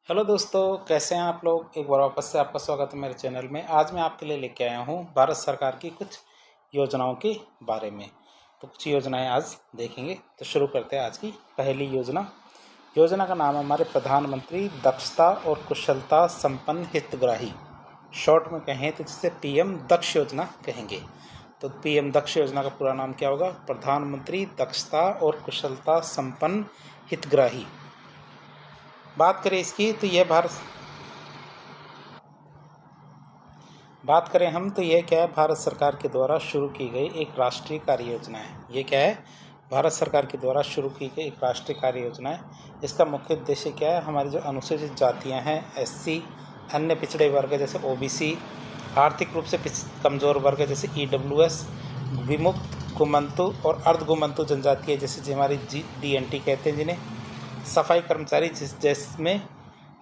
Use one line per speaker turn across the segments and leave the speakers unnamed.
Hello दोस्तों, कैसे हैं आप लोग। एक बार वापस से आपका स्वागत है मेरे चैनल में। आज मैं आपके लिए लेके आया हूं भारत सरकार की कुछ योजनाओं के बारे में। तो कुछ योजनाएं आज देखेंगे। तो शुरू करते हैं आज की पहली योजना का नाम है हमारे प्रधानमंत्री दक्षता और कुशलता संपन्न हितग्राही। शॉर्ट में कहें तो जिसे पीएम दक्ष योजना कहेंगे। तो पीएम दक्ष योजना का पूरा नाम क्या होगा? प्रधानमंत्री दक्षता और कुशलता संपन्न हितग्राही। बात करें इसकी तो बात करें हम तो यह क्या है, भारत सरकार के द्वारा शुरू की गई एक राष्ट्रीय कार्य योजना है। ये क्या है? भारत सरकार के द्वारा शुरू की गई एक राष्ट्रीय कार्य योजना है। इसका मुख्य उद्देश्य क्या है? हमारी जो अनुसूचित जातियां हैं, एससी, अन्य पिछड़े वर्ग जैसे ओबीसी, आर्थिक रूप से कमजोर वर्ग जैसे ईडब्ल्यूएस, विमुक्त, गुमंतु और अर्धगुमंतु जनजातीय जैसे हमारी डीएनटी कहते हैं, जिन्हें सफाई कर्मचारी जिसमें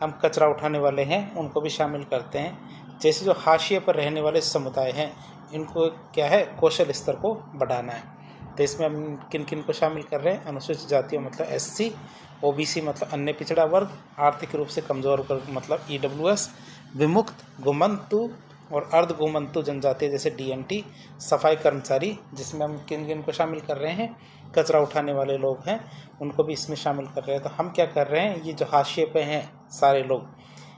हम कचरा उठाने वाले हैं उनको भी शामिल करते हैं, जैसे जो हाशिए पर रहने वाले समुदाय हैं, इनको क्या है, कौशल स्तर को बढ़ाना है। तो इसमें हम किन किन को शामिल कर रहे हैं? अनुसूचित जातियों मतलब एससी, ओबीसी मतलब अन्य पिछड़ा वर्ग, आर्थिक रूप से कमजोर वर्ग मतलब ईडब्ल्यूएस, विमुक्त, गुमंतु और अर्धगुमंतु जनजातीय जैसे डीएनटी, सफाई कर्मचारी जिसमें हम किन किन को शामिल कर रहे हैं? कचरा उठाने वाले लोग हैं, उनको भी इसमें शामिल कर रहे हैं। तो हम क्या कर रहे हैं, ये जो हाशिए पे हैं सारे लोग,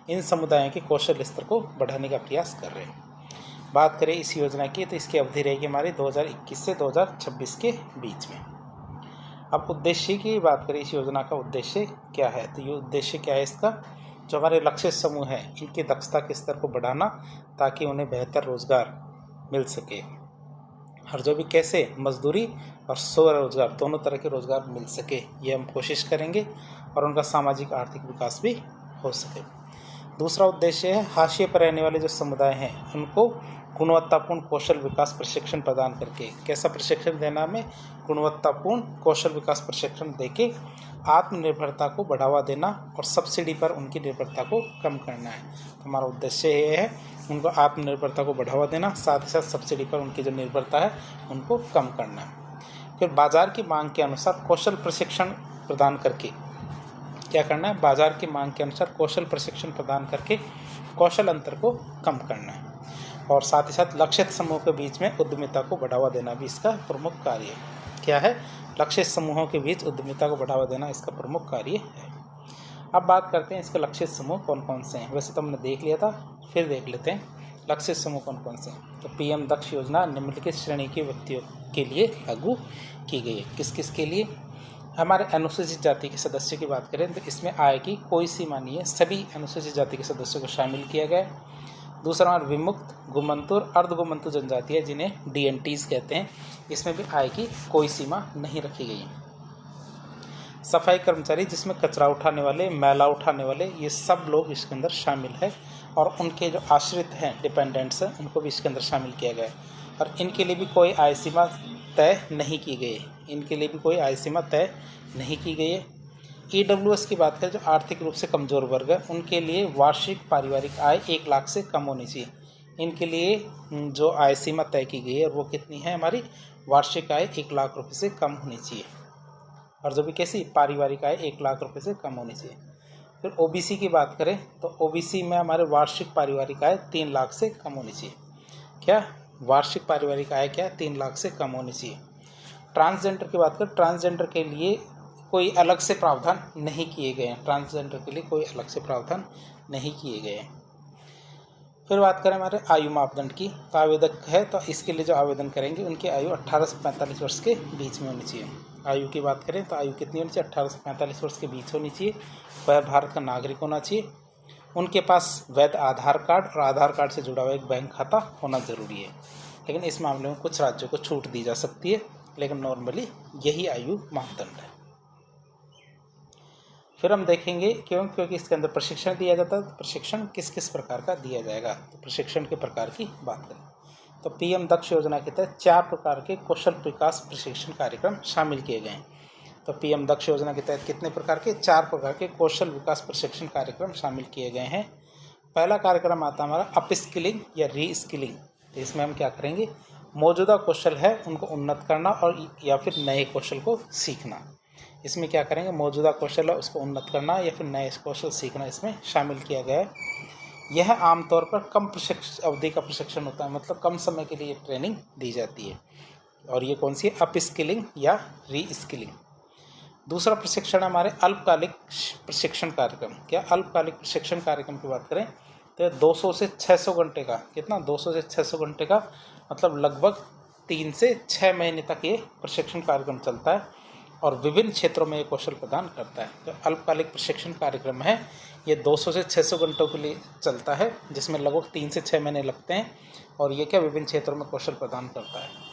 इन समुदायों के कौशल स्तर को बढ़ाने का प्रयास कर रहे हैं। बात करें इस योजना की तो इसकी अवधि रहेगी हमारी 2021 से 2026 के बीच में। अब उद्देश्य की बात करें, इस योजना का उद्देश्य क्या है? तो ये उद्देश्य क्या है इसका? जो हमारे लक्ष्य समूह हैं इनकी दक्षता के स्तर को बढ़ाना ताकि उन्हें बेहतर रोजगार मिल सके। और जो भी कैसे मजदूरी और स्वरोजगार दोनों तरह के रोजगार मिल सके, ये हम कोशिश करेंगे और उनका सामाजिक आर्थिक विकास भी हो सके। दूसरा उद्देश्य है हाशिए पर रहने वाले जो समुदाय हैं उनको गुणवत्तापूर्ण कौशल विकास प्रशिक्षण प्रदान करके। कैसा प्रशिक्षण देना? में गुणवत्तापूर्ण कौशल विकास प्रशिक्षण देके आत्मनिर्भरता को बढ़ावा देना और सब्सिडी पर उनकी निर्भरता को कम करना है। तो हमारा उद्देश्य ये है उनको आत्मनिर्भरता को बढ़ावा देना, साथ ही साथ सब्सिडी पर उनकी जो निर्भरता है उनको कम करना है। फिर बाजार की मांग के अनुसार कौशल प्रशिक्षण प्रदान करके क्या करना है? बाजार की मांग के अनुसार कौशल प्रशिक्षण प्रदान करके कौशल अंतर को कम करना है। और साथ ही साथ लक्षित समूह के बीच में उद्यमिता को बढ़ावा देना भी इसका प्रमुख कार्य है। क्या है? लक्षित समूहों के बीच उद्यमिता को बढ़ावा देना इसका प्रमुख कार्य है। अब बात करते हैं इसके लक्षित समूह कौन कौन से हैं। वैसे तो हमने देख लिया था, फिर देख लेते हैं लक्षित समूह कौन कौन से हैं। तो पीएम दक्ष योजना निम्नलिखित श्रेणी के व्यक्तियों के लिए लागू की गई है। किस किस के लिए? हमारे अनुसूचित जाति के सदस्यों की बात करें तो इसमें आय की कोई सीमा नहीं है, सभी अनुसूचित जाति के सदस्यों को शामिल किया गया है। दूसरा हमारे विमुक्त, गुमंतु और अर्धगुमंतु जनजाति है जिन्हें डीएनटीज कहते हैं, इसमें भी आय की कोई सीमा नहीं रखी गई है। सफाई कर्मचारी जिसमें कचरा उठाने वाले, मैला उठाने वाले, ये सब लोग इसके अंदर शामिल है। और उनके जो आश्रित हैं, डिपेंडेंट्स हैं, उनको भी इसके अंदर शामिल किया गया है। और इनके लिए भी कोई आय सीमा तय नहीं की गई है। इनके लिए भी कोई आय सीमा तय नहीं की गई है। ईडब्ल्यूएस की बात करें, जो आर्थिक रूप से कमज़ोर वर्ग है, उनके लिए वार्षिक पारिवारिक आय 1 लाख से कम होनी चाहिए। इनके लिए जो आय सीमा तय की गई है वो कितनी है? हमारी वार्षिक आय 1 लाख रुपये से कम होनी चाहिए। और जो भी कैसी पारिवारिक आय 1 लाख रुपये से कम होनी चाहिए। फिर ओबीसी की बात करें तो ओबीसी में हमारे वार्षिक पारिवारिक आय 3 लाख से कम होनी चाहिए। क्या? वार्षिक पारिवारिक आय क्या? 3 लाख से कम होनी चाहिए। ट्रांसजेंडर की बात करें, ट्रांसजेंडर के लिए कोई अलग से प्रावधान नहीं किए गए हैं। ट्रांसजेंडर के लिए कोई अलग से प्रावधान नहीं किए गए हैं। फिर बात करें हमारे आयु मापदंड की, तो आवेदक है तो इसके लिए जो आवेदन करेंगे उनकी आयु 18 से 45 वर्ष के बीच में होनी चाहिए। आयु की बात करें तो आयु कितनी होनी चाहिए? 18 से 45 वर्ष के बीच होनी चाहिए। वह भारत का नागरिक होना चाहिए। उनके पास वैध आधार कार्ड और आधार कार्ड से जुड़ा हुआ एक बैंक खाता होना ज़रूरी है। लेकिन इस मामले में कुछ राज्यों को छूट दी जा सकती है, लेकिन नॉर्मली यही आयु मापदंड है। फिर हम देखेंगे क्योंकि इसके अंदर प्रशिक्षण दिया जाता है, तो प्रशिक्षण किस किस प्रकार का दिया जाएगा। तो प्रशिक्षण के प्रकार की बात करें तो पीएम दक्ष योजना के तहत 4 प्रकार के कौशल विकास प्रशिक्षण कार्यक्रम शामिल किए गए हैं। तो पीएम दक्ष योजना के तहत कितने प्रकार के? 4 प्रकार के कौशल विकास प्रशिक्षण कार्यक्रम शामिल किए गए हैं। पहला कार्यक्रम आता है हमारा अप स्किलिंग या री स्किलिंग। तो इसमें हम क्या करेंगे? मौजूदा कौशल है उनको उन्नत करना और या फिर नए कौशल को सीखना। इसमें क्या करेंगे, मौजूदा कौशल है उसको उन्नत करना या फिर नए कौशल सीखना इसमें शामिल किया गया है। यह आमतौर पर कम प्रशिक्षण अवधि का प्रशिक्षण होता है, मतलब कम समय के लिए ट्रेनिंग दी जाती है। और ये कौन सी है, अप स्किलिंग या री स्किलिंग। दूसरा प्रशिक्षण हमारे अल्पकालिक प्रशिक्षण कार्यक्रम। क्या अल्पकालिक प्रशिक्षण कार्यक्रम की बात करें तो 200 से 600 घंटे का, कितना 200 से 600 घंटे का, मतलब लगभग 3 से 6 महीने तक ये प्रशिक्षण कार्यक्रम चलता है और विभिन्न क्षेत्रों में ये कौशल प्रदान करता है। तो अल्पकालिक प्रशिक्षण कार्यक्रम है, ये 200 से 600 घंटों के लिए चलता है, जिसमें लगभग 3 से 6 महीने लगते हैं और ये क्या विभिन्न क्षेत्रों में कौशल प्रदान करता है।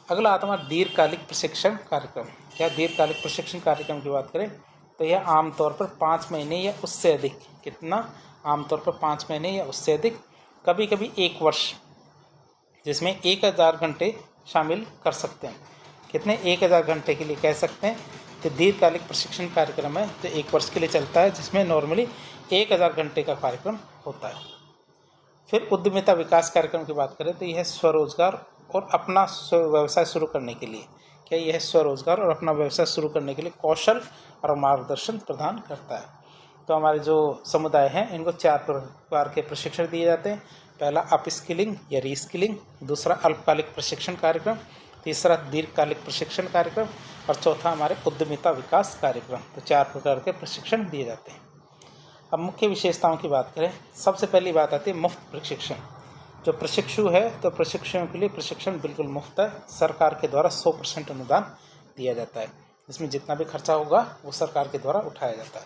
अगला आता है दीर्घकालिक प्रशिक्षण कार्यक्रम। क्या दीर्घकालिक प्रशिक्षण कार्यक्रम की बात करें तो यह आमतौर पर 5 महीने या उससे अधिक, कितना, आमतौर पर 5 महीने या उससे अधिक, कभी कभी 1 वर्ष, जिसमें 1000 घंटे शामिल कर सकते हैं। कितने, 1000 घंटे के लिए कह सकते हैं। तो दीर्घकालिक प्रशिक्षण कार्यक्रम है तो 1 वर्ष के लिए चलता है, जिसमें नॉर्मली 1000 घंटे का कार्यक्रम होता है। फिर उद्यमिता विकास कार्यक्रम की बात करें तो यह स्वरोजगार और अपना व्यवसाय शुरू करने के लिए, क्या यह स्वरोजगार और अपना व्यवसाय शुरू करने के लिए कौशल और मार्गदर्शन प्रदान करता है। तो हमारे जो समुदाय हैं इनको 4 प्रकार के प्रशिक्षण दिए जाते हैं। पहला अप स्किलिंग या री स्किलिंग, दूसरा अल्पकालिक प्रशिक्षण कार्यक्रम, तीसरा दीर्घकालिक प्रशिक्षण कार्यक्रम और चौथा हमारे उद्यमिता विकास कार्यक्रम। तो 4 प्रकार के प्रशिक्षण दिए जाते हैं। अब मुख्य विशेषताओं की बात करें, सबसे पहली बात आती है मुफ्त प्रशिक्षण। जो प्रशिक्षु है तो प्रशिक्षुओं के लिए प्रशिक्षण बिल्कुल मुफ्त है, सरकार के द्वारा 100% अनुदान दिया जाता है, इसमें जितना भी खर्चा होगा वो सरकार के द्वारा उठाया जाता है।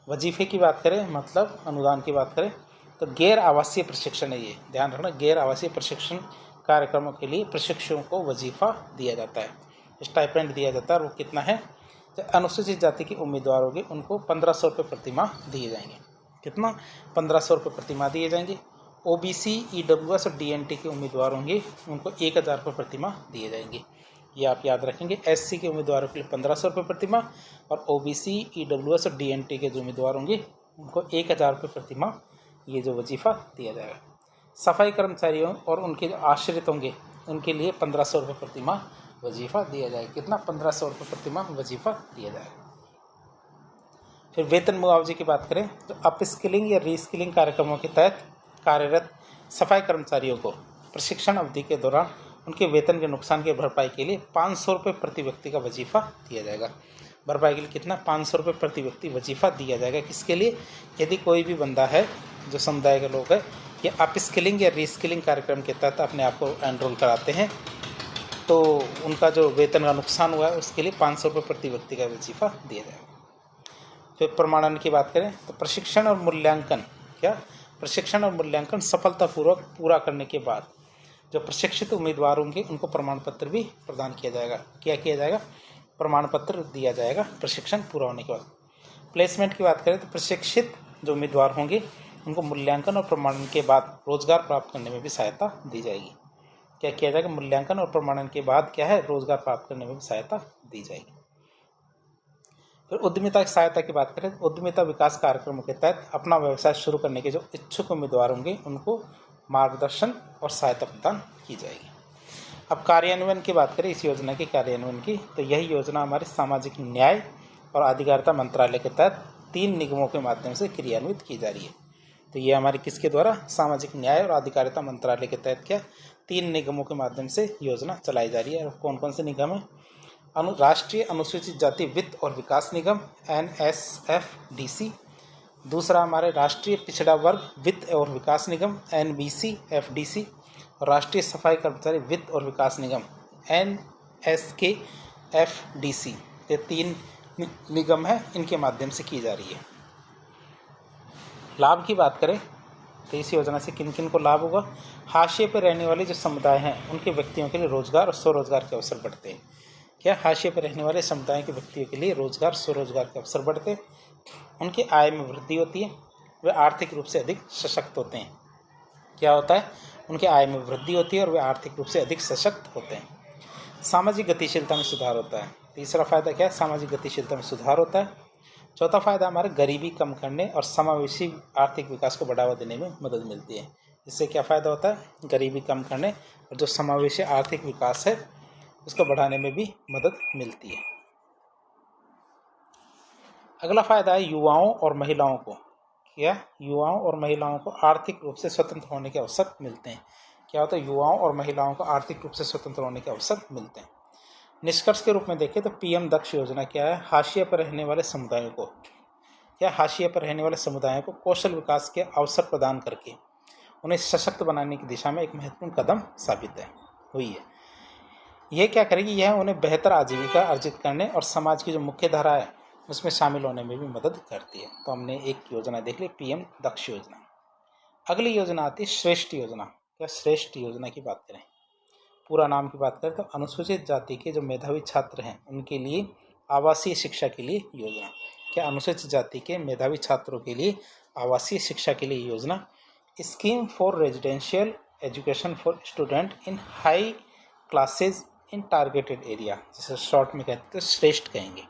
वजीफे की बात करें, मतलब अनुदान की बात करें तो गैर आवासीय प्रशिक्षण है, ये ध्यान रखना, गैर आवासीय प्रशिक्षण कार्यक्रमों के लिए प्रशिक्षुओं को वजीफा दिया जाता है, स्टाइपेंड दिया जाता है। और वो कितना है, जो अनुसूचित जाति के उम्मीदवार होंगे उनको 1500 रुपये प्रतिमाह दिए जाएंगे। कितना, 1500 रुपये प्रतिमाह दिए जाएंगे। ओबीसी, ईडब्ल्यूएस और डीएनटी के उम्मीदवार होंगे उनको 1000 रुपये प्रतिमाह दिए जाएंगे, ये आप याद रखेंगे। एससी के उम्मीदवारों के लिए 1500 रुपये प्रतिमाह और ओबीसी, ईडब्ल्यूएस और डीएनटी के जो उम्मीदवार होंगे उनको 1000 रुपये प्रतिमाह ये जो वजीफ़ा दिया जाएगा। सफाई कर्मचारियों और उनके जो आश्रित होंगे उनके लिए 1500 रुपये प्रतिमाह वजीफ़ा दिया जाएगा। कितना, 1500 रुपये प्रतिमाह वजीफ़ा दिया जाएगा। फिर वेतन मुआवजे की बात करें तो अप स्किलिंग या री स्किलिंग कार्यक्रमों के तहत कार्यरत सफाई कर्मचारियों को प्रशिक्षण अवधि के दौरान उनके वेतन के नुकसान की भरपाई के लिए 500 रुपये प्रति व्यक्ति का वजीफ़ा दिया जाएगा। भरपाई के लिए कितना, 500 रुपये प्रति व्यक्ति वजीफ़ा दिया जाएगा। किसके लिए, यदि कोई भी बंदा है जो समुदाय के लोग हैं ये अप स्किलिंग या री स्किलिंग कार्यक्रम के तहत अपने आप को एनरोल कराते हैं तो उनका जो वेतन का नुकसान हुआ है उसके लिए 500 रुपये प्रति व्यक्ति का वजीफ़ा दिया जाएगा। फिर प्रमाणन की बात करें तो प्रशिक्षण और मूल्यांकन, क्या, प्रशिक्षण और मूल्यांकन सफलतापूर्वक पूरा करने के बाद जो प्रशिक्षित उम्मीदवार होंगे उनको प्रमाण पत्र भी प्रदान किया जाएगा। क्या किया जाएगा, प्रमाण पत्र दिया जाएगा प्रशिक्षण पूरा होने के बाद। प्लेसमेंट की बात करें तो प्रशिक्षित जो उम्मीदवार होंगे उनको मूल्यांकन और प्रमाणन के बाद रोजगार प्राप्त करने में भी सहायता दी जाएगी। क्या किया जाएगा, मूल्यांकन और प्रमाणन के बाद क्या है, रोजगार प्राप्त करने में भी सहायता दी जाएगी। फिर उद्यमिता की सहायता की बात करें, उद्यमिता विकास कार्यक्रमों के तहत अपना व्यवसाय शुरू करने के जो इच्छुक उम्मीदवार होंगे उनको मार्गदर्शन और सहायता प्रदान की जाएगी। अब कार्यान्वयन की बात करें इस योजना के कार्यान्वयन की, तो यही योजना हमारे सामाजिक न्याय और अधिकारिता मंत्रालय के तहत 3 निगमों के माध्यम से क्रियान्वित की जा रही है। तो ये हमारे किसके द्वारा, सामाजिक न्याय और अधिकारिता मंत्रालय के तहत क्या 3 निगमों के माध्यम से योजना चलाई जा रही है। और कौन कौन से निगम है, राष्ट्रीय अनुसूचित जाति वित्त और विकास निगम NSFDC, दूसरा हमारे राष्ट्रीय पिछड़ा वर्ग वित्त और विकास निगम NBCFDC और राष्ट्रीय सफाई कर्मचारी वित्त और विकास निगम NSKFDC। ये 3 निगम है, इनके माध्यम से की जा रही है। लाभ की बात करें तो इस योजना से किन किन को लाभ होगा, हाशिए पर रहने वाले जो समुदाय हैं उनके व्यक्तियों के लिए रोजगार और स्वरोजगार के अवसर बढ़ते हैं। क्या, हाशिए पर रहने वाले समुदाय के व्यक्तियों के लिए रोजगार स्वरोजगार के अवसर बढ़ते हैं, उनकी आय में वृद्धि होती है, वे आर्थिक रूप से अधिक सशक्त होते हैं। क्या होता है, उनके आय में वृद्धि होती है और वे आर्थिक रूप से अधिक सशक्त होते हैं। सामाजिक गतिशीलता में सुधार होता है। तीसरा फायदा क्या है, सामाजिक गतिशीलता में सुधार होता है। चौथा फायदा हमारे गरीबी कम करने और समावेशी आर्थिक विकास को बढ़ावा देने में मदद मिलती है। इससे क्या फ़ायदा होता है, गरीबी कम करने और जो समावेशी आर्थिक विकास है उसको बढ़ाने में भी मदद मिलती है। अगला फायदा है युवाओं और महिलाओं को। क्या? युवाओं और महिलाओं को आर्थिक रूप से स्वतंत्र होने के अवसर मिलते हैं। क्या होता है? युवाओं और महिलाओं को आर्थिक रूप से स्वतंत्र होने के अवसर मिलते हैं। निष्कर्ष के रूप में देखें तो पीएम दक्ष योजना क्या है? हाशिए पर रहने वाले समुदायों को, क्या हाशिए पर रहने वाले समुदायों को कौशल विकास के अवसर प्रदान करके उन्हें सशक्त बनाने की दिशा में एक महत्वपूर्ण कदम साबित हुई है। यह क्या करेगी? यह उन्हें बेहतर आजीविका अर्जित करने और समाज की जो मुख्य धारा है उसमें शामिल होने में भी मदद करती है। तो हमने एक योजना देख ली, पीएम दक्ष योजना। अगली योजना आती है श्रेष्ठ योजना। क्या श्रेष्ठ योजना की बात करें, पूरा नाम की बात करें तो अनुसूचित जाति के जो मेधावी छात्र हैं उनके लिए आवासीय शिक्षा के लिए योजना। क्या? अनुसूचित जाति के मेधावी छात्रों के लिए आवासीय शिक्षा के लिए योजना। Scheme for residential education for student in high classes in targeted area, जिसे शॉर्ट में कहते हैं श्रेष्ठ कहेंगे।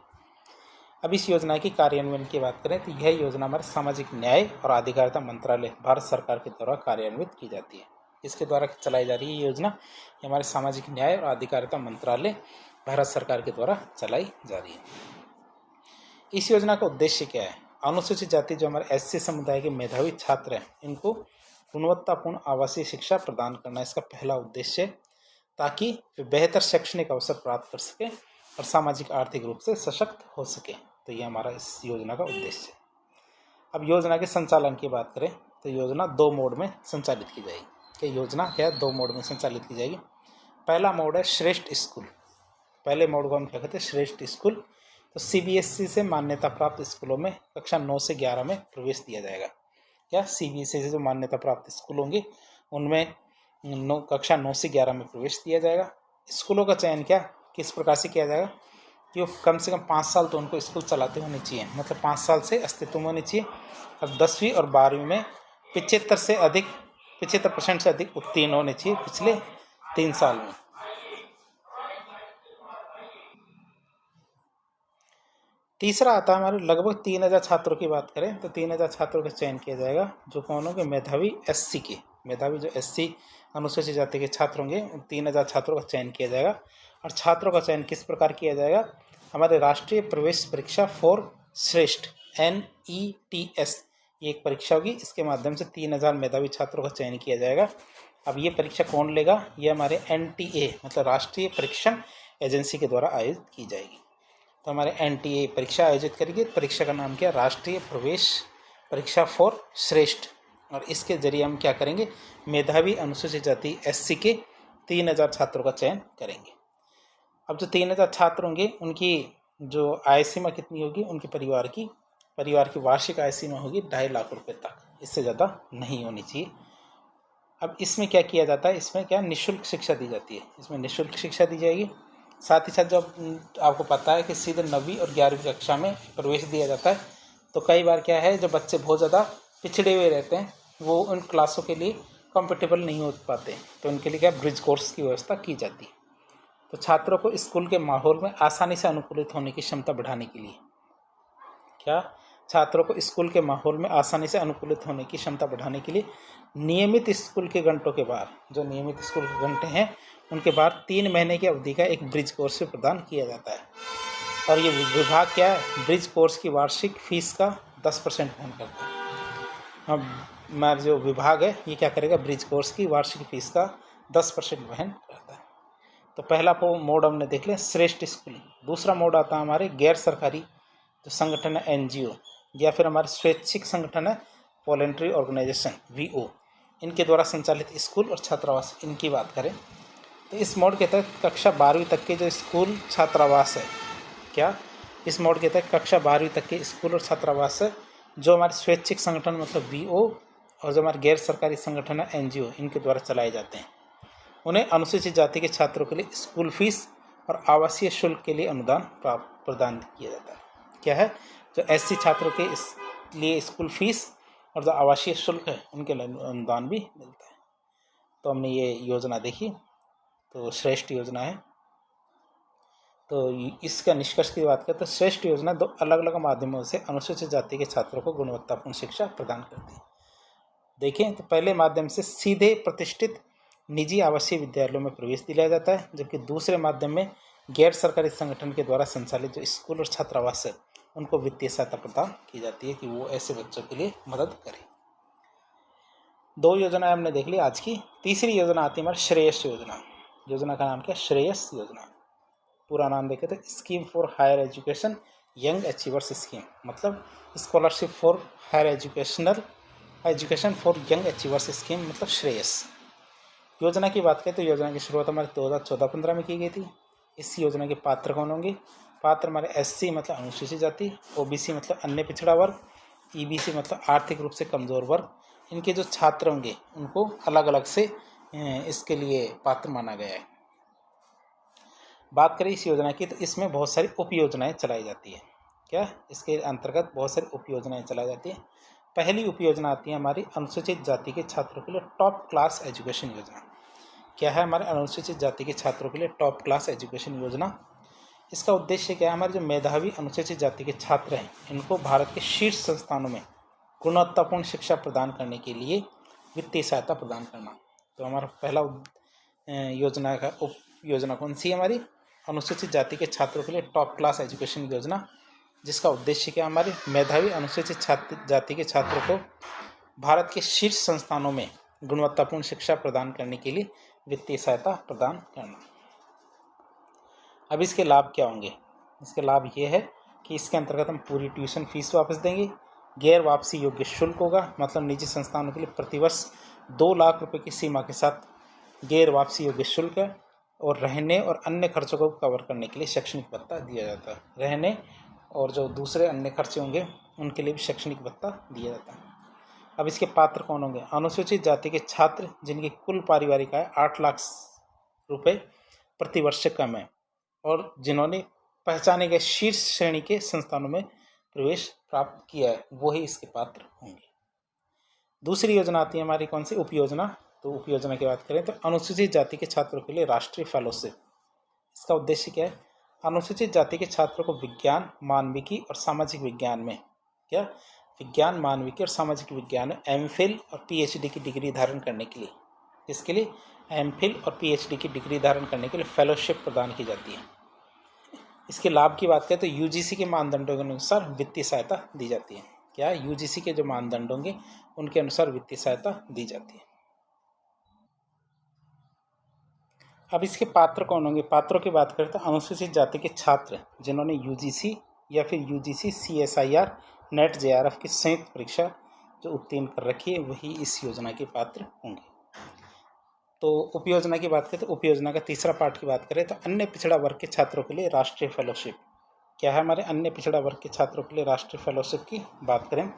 अब इस योजना की कार्यान्वयन की बात करें तो यह योजना हमारे सामाजिक न्याय और अधिकारिता मंत्रालय भारत सरकार के द्वारा कार्यान्वित की जाती है। इसके द्वारा चलाई जा रही है योजना, ये हमारे सामाजिक न्याय और अधिकारिता मंत्रालय भारत सरकार के द्वारा चलाई जा रही है। इस योजना का उद्देश्य क्या है? अनुसूचित जाति जो हमारे एससी समुदाय के मेधावी छात्र हैं इनको गुणवत्तापूर्ण आवासीय शिक्षा प्रदान करना इसका पहला उद्देश्य है, ताकि वे बेहतर शैक्षणिक अवसर प्राप्त कर सकें और सामाजिक आर्थिक रूप से सशक्त हो सकें। तो ये हमारा इस योजना का उद्देश्य है। अब योजना के संचालन की बात करें तो योजना 2 मोड में संचालित की जाएगी। कि योजना क्या है? 2 मोड में संचालित की जाएगी। पहला मोड है श्रेष्ठ स्कूल। पहले मोड को हम क्या कहते हैं? श्रेष्ठ स्कूल। तो सीबीएसई से मान्यता प्राप्त स्कूलों में कक्षा 9 से 11 में प्रवेश दिया जाएगा। क्या? सीबीएसई से जो मान्यता प्राप्त स्कूल होंगे उनमें कक्षा 9 से 11 में प्रवेश दिया जाएगा। स्कूलों का चयन क्या किस प्रकार से किया जाएगा कि कम से कम 5 साल तो उनको स्कूल चलाते होने चाहिए, मतलब 5 साल से अस्तित्व में होने चाहिए। और 10वीं और 12वीं में 75% से अधिक उत्तीर्ण होने चाहिए पिछले 3 साल में। तीसरा आता है हमारे लगभग 3000 छात्रों की बात करें तो 3000 छात्रों का चयन किया जाएगा जो कौन होंगे? मेधावी एससी के, मेधावी जो एससी अनुसूचित जाति के छात्र होंगे उन 3000 छात्रों का चयन किया जाएगा। और छात्रों का चयन किस प्रकार किया जाएगा? हमारे राष्ट्रीय प्रवेश परीक्षा फॉर श्रेष्ठ NETS ये एक परीक्षा होगी, इसके माध्यम से 3000 मेधावी छात्रों का चयन किया जाएगा। अब ये परीक्षा कौन लेगा? ये हमारे NTA मतलब राष्ट्रीय परीक्षण एजेंसी के द्वारा आयोजित की जाएगी। तो हमारे NTA परीक्षा आयोजित करेगी। परीक्षा का नाम क्या? राष्ट्रीय प्रवेश परीक्षा फॉर श्रेष्ठ। और इसके जरिए हम क्या करेंगे? मेधावी अनुसूचित जाति SC के 3000 छात्रों का चयन करेंगे। अब जो 3000 छात्र होंगे उनकी जो आय सीमा कितनी होगी? उनके परिवार की वार्षिक आय सीमा होगी 2.5 लाख रुपए तक, इससे ज़्यादा नहीं होनी चाहिए। अब इसमें क्या किया जाता है? इसमें क्या निःशुल्क शिक्षा दी जाती है, इसमें निःशुल्क शिक्षा दी जाएगी। साथ ही साथ जब आपको पता है कि सीधे 9वीं और 11वीं कक्षा में प्रवेश दिया जाता है तो कई बार क्या है जो बच्चे बहुत ज़्यादा पिछड़े हुए रहते हैं वो उन क्लासों के लिए कंफर्टेबल नहीं हो पाते, तो उनके लिए क्या ब्रिज कोर्स की व्यवस्था की जाती है। तो छात्रों को स्कूल के माहौल में आसानी से अनुकूलित होने की क्षमता बढ़ाने के लिए क्या छात्रों को स्कूल के माहौल में आसानी से अनुकूलित होने की क्षमता बढ़ाने के लिए नियमित स्कूल के घंटों के बाद, जो नियमित स्कूल के घंटे हैं उनके बाद 3 महीने की अवधि का एक ब्रिज कोर्स भी प्रदान किया जाता है। और ये विभाग क्या है? ब्रिज कोर्स की वार्षिक फीस का 10% वहन करता है। अब हमारा जो विभाग है ये क्या करेगा? ब्रिज कोर्स की वार्षिक फीस का 10% वहन करता है। तो पहला मोड हमने देख लिया श्रेष्ठ स्कूल। दूसरा मोड आता है हमारे गैर सरकारी जो संगठन है NGO या फिर हमारे स्वैच्छिक संगठन है वॉलेंट्री ऑर्गेनाइजेशन VO, इनके द्वारा संचालित स्कूल और छात्रावास। इनकी बात करें तो इस मोड के तहत कक्षा 12वीं तक के जो स्कूल छात्रावास है, क्या इस मोड के तहत कक्षा 12वीं तक के स्कूल और छात्रावास है जो हमारे स्वैच्छिक संगठन मतलब VO और जो हमारे गैर सरकारी संगठन है NGO इनके द्वारा चलाए जाते हैं। उन्हें अनुसूचित जाति के छात्रों के लिए स्कूल फीस और आवासीय शुल्क के लिए अनुदान प्रदान किया जाता है। क्या है? जो SC छात्रों के लिए स्कूल फीस और जो आवासीय शुल्क है उनके लिए अनुदान भी मिलता है। तो हमने ये योजना देखी, तो श्रेष्ठ योजना है। तो इसका निष्कर्ष की बात करें तो श्रेष्ठ योजना 2 अलग अलग माध्यमों से अनुसूचित जाति के छात्रों को गुणवत्तापूर्ण शिक्षा प्रदान करती है। देखें तो पहले माध्यम से सीधे प्रतिष्ठित निजी आवासीय विद्यालयों में प्रवेश दिलाया जाता है, जबकि दूसरे माध्यम में गैर सरकारी संगठन के द्वारा संचालित जो स्कूल और छात्रावास है उनको वित्तीय सहायता प्रदान की जाती है कि वो ऐसे बच्चों के लिए मदद करें। 2 योजनाएं हमने देख ली आज की। तीसरी योजना आती है हमारी श्रेयस योजना। योजना का नाम क्या है? श्रेयस योजना। पूरा नाम देखें तो scheme for higher education young achievers scheme, मतलब scholarship for higher education for young achievers scheme, मतलब श्रेयस। योजना की बात करें तो योजना की शुरुआत हमारे 2014-15 में की गई थी। इस योजना के पात्र कौन होंगे? पात्र हमारे SC मतलब अनुसूचित जाति, OBC मतलब अन्य पिछड़ा वर्ग, EBC मतलब आर्थिक रूप से कमजोर वर्ग। इनके जो छात्र होंगे उनको अलग अलग से इसके लिए पात्र माना गया है। बात करें इस योजना की तो इसमें बहुत सारी उप योजनाएं चलाई जाती है। क्या? इसके अंतर्गत बहुत सारी उप योजनाएं चलाई जाती है। पहली उप योजना आती है हमारी अनुसूचित जाति के छात्रों के लिए टॉप क्लास एजुकेशन योजना। क्या है हमारे अनुसूचित जाति के छात्रों के लिए टॉप क्लास एजुकेशन योजना? इसका उद्देश्य क्या है? हमारे जो मेधावी अनुसूचित जाति के छात्र हैं इनको भारत के शीर्ष संस्थानों में गुणवत्तापूर्ण शिक्षा प्रदान करने के लिए वित्तीय सहायता प्रदान करना। तो हमारा पहला योजना का उप योजना कौन सी है? हमारी अनुसूचित जाति के छात्रों के लिए टॉप क्लास एजुकेशन योजना, जिसका उद्देश्य क्या? हमारे मेधावी अनुसूचित जाति के छात्रों को भारत के शीर्ष संस्थानों में गुणवत्तापूर्ण शिक्षा प्रदान करने के लिए वित्तीय सहायता प्रदान करना। अब इसके लाभ क्या होंगे? इसके लाभ ये है कि इसके अंतर्गत हम पूरी ट्यूशन फीस वापस देंगे, गैर वापसी योग्य शुल्क होगा, मतलब निजी संस्थानों के लिए प्रतिवर्ष 2 लाख रुपए की सीमा के साथ गैर वापसी योग्य शुल्क है, और रहने और अन्य खर्चों को कवर करने के लिए शैक्षणिक भत्ता दिया जाता है। रहने और जो दूसरे अन्य खर्चे होंगे उनके लिए भी शैक्षणिक भत्ता दिया जाता है। अब इसके पात्र कौन होंगे? अनुसूचित जाति के छात्र जिनकी कुल पारिवारिक आय 8 लाख रुपए प्रति वर्ष से कम है और जिन्होंने पहचाने गए शीर्ष श्रेणी के संस्थानों में प्रवेश प्राप्त किया है, वो ही इसके पात्र होंगे। दूसरी योजना आती है हमारी कौन सी? उप योजना। तो उप योजना की बात करें तो अनुसूचित जाति के छात्रों के लिए राष्ट्रीय फेलोशिप। इसका उद्देश्य क्या है? अनुसूचित जाति के छात्रों को विज्ञान, मानविकी और सामाजिक विज्ञान में विज्ञान, मानविकी और सामाजिक विज्ञान में MPhil और PhD की डिग्री धारण करने के लिए, इसके लिए MPhil और PhD की डिग्री धारण करने के लिए फेलोशिप प्रदान की जाती है। इसके लाभ की बात करें तो UGC के मानदंडों के अनुसार वित्तीय सहायता दी जाती है। क्या? UGC के जो मानदंड होंगे उनके अनुसार वित्तीय सहायता दी जाती है। अब इसके पात्र कौन होंगे? पात्रों की बात करें तो अनुसूचित जाति के छात्र जिन्होंने UGC या फिर UGC CSIR NET JRF की संयुक्त परीक्षा जो उत्तीर्ण कर रखी है वही इस योजना के पात्र होंगे। तो उपयोजना की बात करें तो उपयोजना का तीसरा पार्ट की बात करें तो अन्य पिछड़ा वर्ग के छात्रों के लिए राष्ट्रीय फेलोशिप। क्या है हमारे अन्य पिछड़ा वर्ग के छात्रों के लिए राष्ट्रीय फेलोशिप की बात करें?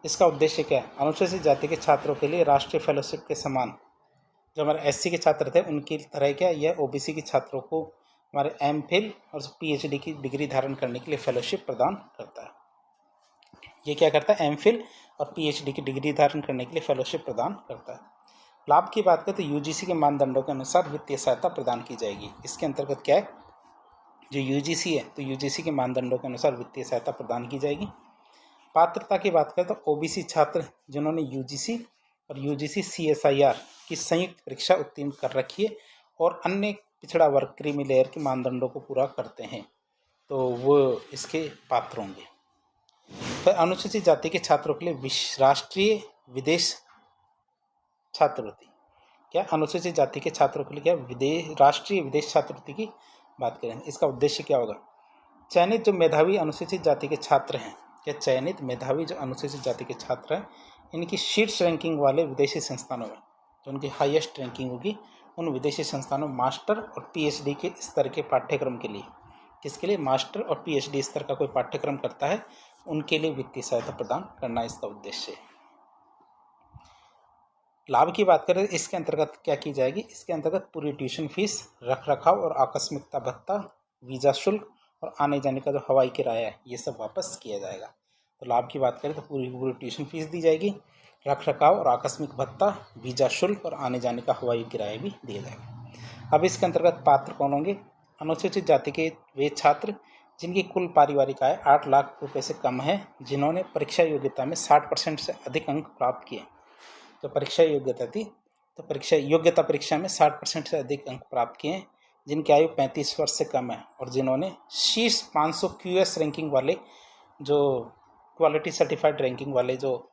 इसका उद्देश्य क्या है? अनुसूचित जाति के छात्रों के लिए राष्ट्रीय फेलोशिप के समान जो हमारे SC के छात्र थे उनकी तरह क्या यह OBC के छात्रों को हमारे MPhil और PhD की डिग्री धारण करने के लिए फेलोशिप प्रदान करता है। ये क्या करता है? MPhil और PhD की डिग्री धारण करने के लिए फेलोशिप प्रदान करता है। लाभ की बात करें तो UGC के मानदंडों के अनुसार वित्तीय सहायता प्रदान की जाएगी। इसके अंतर्गत क्या है? जो UGC है तो UGC के मानदंडों के अनुसार वित्तीय सहायता प्रदान की जाएगी। पात्रता की बात करें तो OBC छात्र जिन्होंने UGC और UGC CSIR की संयुक्त परीक्षा उत्तीर्ण कर रखी है और अन्य पिछड़ा वर्ग क्रीमी लेयर के मानदंडों को पूरा करते हैं तो वो इसके पात्र होंगे। फिर अनुसूचित जाति के छात्रों के लिए राष्ट्रीय विदेश छात्रवृत्ति। क्या? अनुसूचित जाति के छात्रों के लिए क्या राष्ट्रीय विदेश छात्रवृत्ति की बात करें? इसका उद्देश्य क्या होगा? चयनित जो मेधावी अनुसूचित जाति के छात्र हैं, क्या चयनित मेधावी जो अनुसूचित जाति के छात्र हैं इनकी शीर्ष रैंकिंग वाले विदेशी संस्थानों में जो उनकी हाईएस्ट रैंकिंग होगी उन विदेशी संस्थानों में मास्टर और PhD के स्तर के पाठ्यक्रम के लिए, किसके लिए? मास्टर और PhD स्तर का कोई पाठ्यक्रम करता है उनके लिए वित्तीय सहायता प्रदान करना इसका उद्देश्य है। लाभ की बात करें इसके अंतर्गत क्या की जाएगी? इसके अंतर्गत पूरी ट्यूशन फीस, रख रखाव और आकस्मिकता भत्ता, वीज़ा शुल्क और आने जाने का जो हवाई किराया है ये सब वापस किया जाएगा। तो लाभ की बात करें तो पूरी ट्यूशन फीस दी जाएगी, रख रखाव और आकस्मिक भत्ता, वीज़ा शुल्क और आने जाने का हवाई किराया भी दिया जाएगा। अब इसके अंतर्गत पात्र कौन होंगे? अनुसूचित जाति के वे छात्र जिनकी कुल पारिवारिक आय 8 लाख रुपए से कम है, जिन्होंने परीक्षा योग्यता में 60% से अधिक अंक प्राप्त किए। तो परीक्षा योग्यता थी तो योग्यता परीक्षा में 60% से अधिक अंक प्राप्त किए हैं, जिनकी आयु 35 वर्ष से कम है और जिन्होंने शीर्ष 500 QS रैंकिंग वाले जो क्वालिटी सर्टिफाइड रैंकिंग वाले जो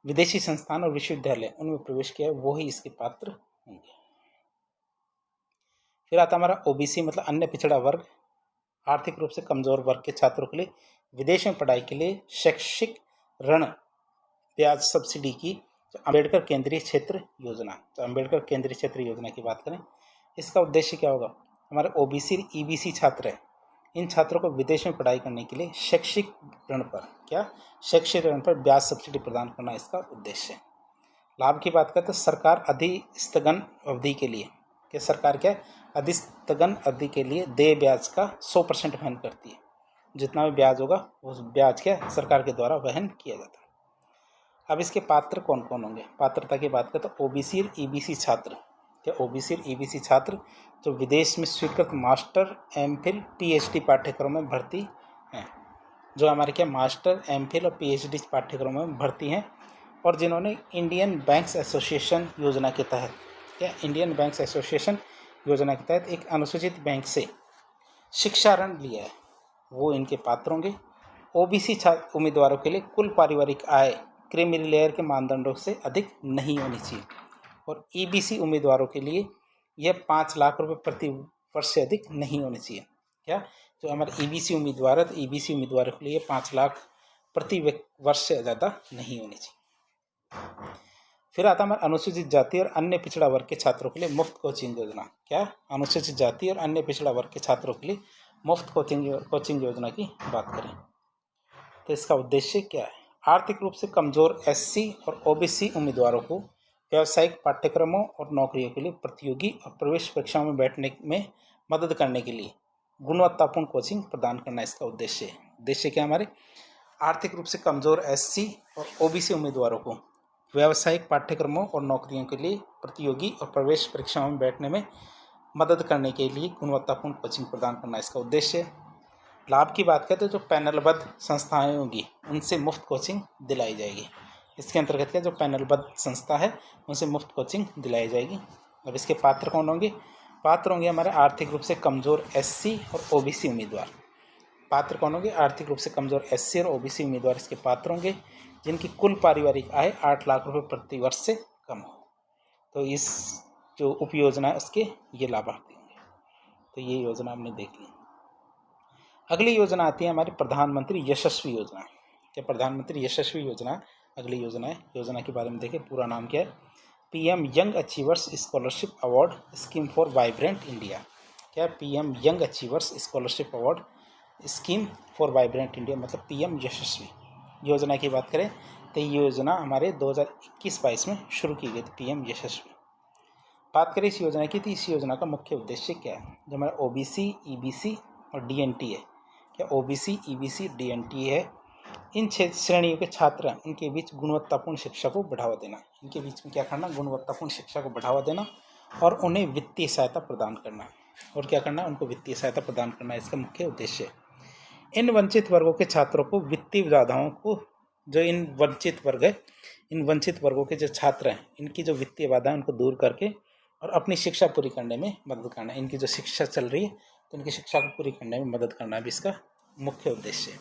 विदेशी संस्थान और विश्वविद्यालय उनमें प्रवेश किया है वो ही इसके पात्र होंगे। फिर आता हमारा ओबीसी मतलब अन्य पिछड़ा वर्ग, आर्थिक रूप से कमजोर वर्ग के छात्रों के लिए विदेश में पढ़ाई के लिए शैक्षिक ऋण ब्याज सब्सिडी की जो अम्बेडकर केंद्रीय क्षेत्र योजना, तो अम्बेडकर केंद्रीय क्षेत्र योजना की बात करें, इसका उद्देश्य क्या होगा? हमारे ओबीसी और ईबीसी छात्र हैं, इन छात्रों को विदेश में पढ़ाई करने के लिए शैक्षिक ऋण पर शैक्षिक ऋण पर ब्याज सब्सिडी प्रदान करना इसका उद्देश्य है। लाभ की बात करें तो सरकार अधिस्थगन अवधि के लिए सरकार अधिस्थगन अवधि के लिए देय ब्याज का 100% वहन करती है। जितना भी ब्याज होगा उस ब्याज सरकार के द्वारा वहन किया जाता है। अब इसके पात्र कौन कौन होंगे? पात्रता की बात करें तो ओबीसी और ईबीसी छात्र, ओबीसी और ईबीसी छात्र जो विदेश में स्वीकृत मास्टर, एमफिल, पीएचडी पाठ्यक्रम में भर्ती हैं, जो हमारे मास्टर, एमफिल और पीएचडी पाठ्यक्रमों में भर्ती हैं और जिन्होंने इंडियन बैंक्स एसोसिएशन योजना के तहत इंडियन बैंक्स एसोसिएशन योजना के तहत एक अनुसूचित बैंक से शिक्षा ऋण लिया है, वो इनके पात्र होंगे। ओबीसी उम्मीदवारों के लिए कुल पारिवारिक आय क्रीमी लेयर के मानदंडों से अधिक नहीं होनी चाहिए और ईबीसी उम्मीदवारों के लिए यह 5 लाख रुपए प्रति वर्ष से अधिक नहीं होनी चाहिए। जो हमारे ईबीसी उम्मीदवार है तो ईबीसी उम्मीदवारों के लिए 5 लाख प्रति वर्ष से ज़्यादा नहीं होनी चाहिए। फिर आता हमारे अनुसूचित जाति और अन्य पिछड़ा वर्ग के छात्रों के लिए मुफ्त कोचिंग योजना। अनुसूचित जाति और अन्य पिछड़ा वर्ग के छात्रों के लिए मुफ्त कोचिंग योजना की बात करें तो इसका उद्देश्य क्या है? आर्थिक रूप से कमजोर एससी और ओबीसी उम्मीदवारों को व्यावसायिक पाठ्यक्रमों और नौकरियों के लिए प्रतियोगी और प्रवेश परीक्षाओं में बैठने में मदद करने के लिए गुणवत्तापूर्ण कोचिंग प्रदान करना इसका उद्देश्य है। उद्देश्य क्या हमारे? आर्थिक रूप से कमजोर एससी और ओबीसी उम्मीदवारों को व्यावसायिक पाठ्यक्रमों और नौकरियों के लिए प्रतियोगी और प्रवेश परीक्षाओं में बैठने में मदद करने के लिए गुणवत्तापूर्ण कोचिंग प्रदान करना इसका उद्देश्य है। लाभ की बात करें तो जो पैनलबद्ध संस्थाएं होंगी उनसे मुफ्त कोचिंग दिलाई जाएगी। इसके अंतर्गत जो पैनलबद्ध संस्था है उनसे मुफ्त कोचिंग दिलाई जाएगी। अब इसके पात्र कौन होंगे? पात्र होंगे हमारे आर्थिक रूप से कमजोर एससी और ओबीसी उम्मीदवार। पात्र कौन होंगे? आर्थिक रूप से कमजोर एससी और ओबीसी उम्मीदवार इसके पात्र होंगे जिनकी कुल पारिवारिक आय 8 लाख रुपए प्रति वर्ष से कम हो। तो इस जो उपयोजना है उसके ये लाभार्थी होंगे। तो ये योजना हमने देख ली। अगली योजना आती है हमारी प्रधानमंत्री यशस्वी योजना। प्रधानमंत्री यशस्वी योजना अगली योजना है। योजना के बारे में देखें, पूरा नाम क्या है? PM young achievers scholarship award scheme for vibrant India. PM young achievers scholarship award scheme for vibrant India मतलब पीएम यशस्वी योजना की बात करें तो ये योजना हमारे 2021-22 में शुरू की गई थी, पीएम यशस्वी। बात करें इस योजना की तो इस योजना का मुख्य उद्देश्य क्या है? जो हमारा ओबीसी, ईबीसी और डीएनटी है, ओबीसी, ईबीसी, डीएनटी है, इन श्रेणियों के छात्र हैं उनके बीच गुणवत्तापूर्ण शिक्षा को बढ़ावा देना। इनके बीच में क्या करना? गुणवत्तापूर्ण शिक्षा को बढ़ावा देना और उन्हें वित्तीय सहायता प्रदान करना। और क्या करना? उनको वित्तीय सहायता प्रदान करना इसका मुख्य उद्देश्य है। इन वंचित वर्गों के छात्रों को वित्तीय बाधाओं को, जो इन वंचित वर्गों के जो छात्र हैं इनकी जो वित्तीय बाधा है उनको दूर करके और अपनी शिक्षा पूरी करने में मदद करना। इनकी जो शिक्षा चल रही है तो उनकी शिक्षा को पूरी करने में मदद करना भी इसका मुख्य उद्देश्य है।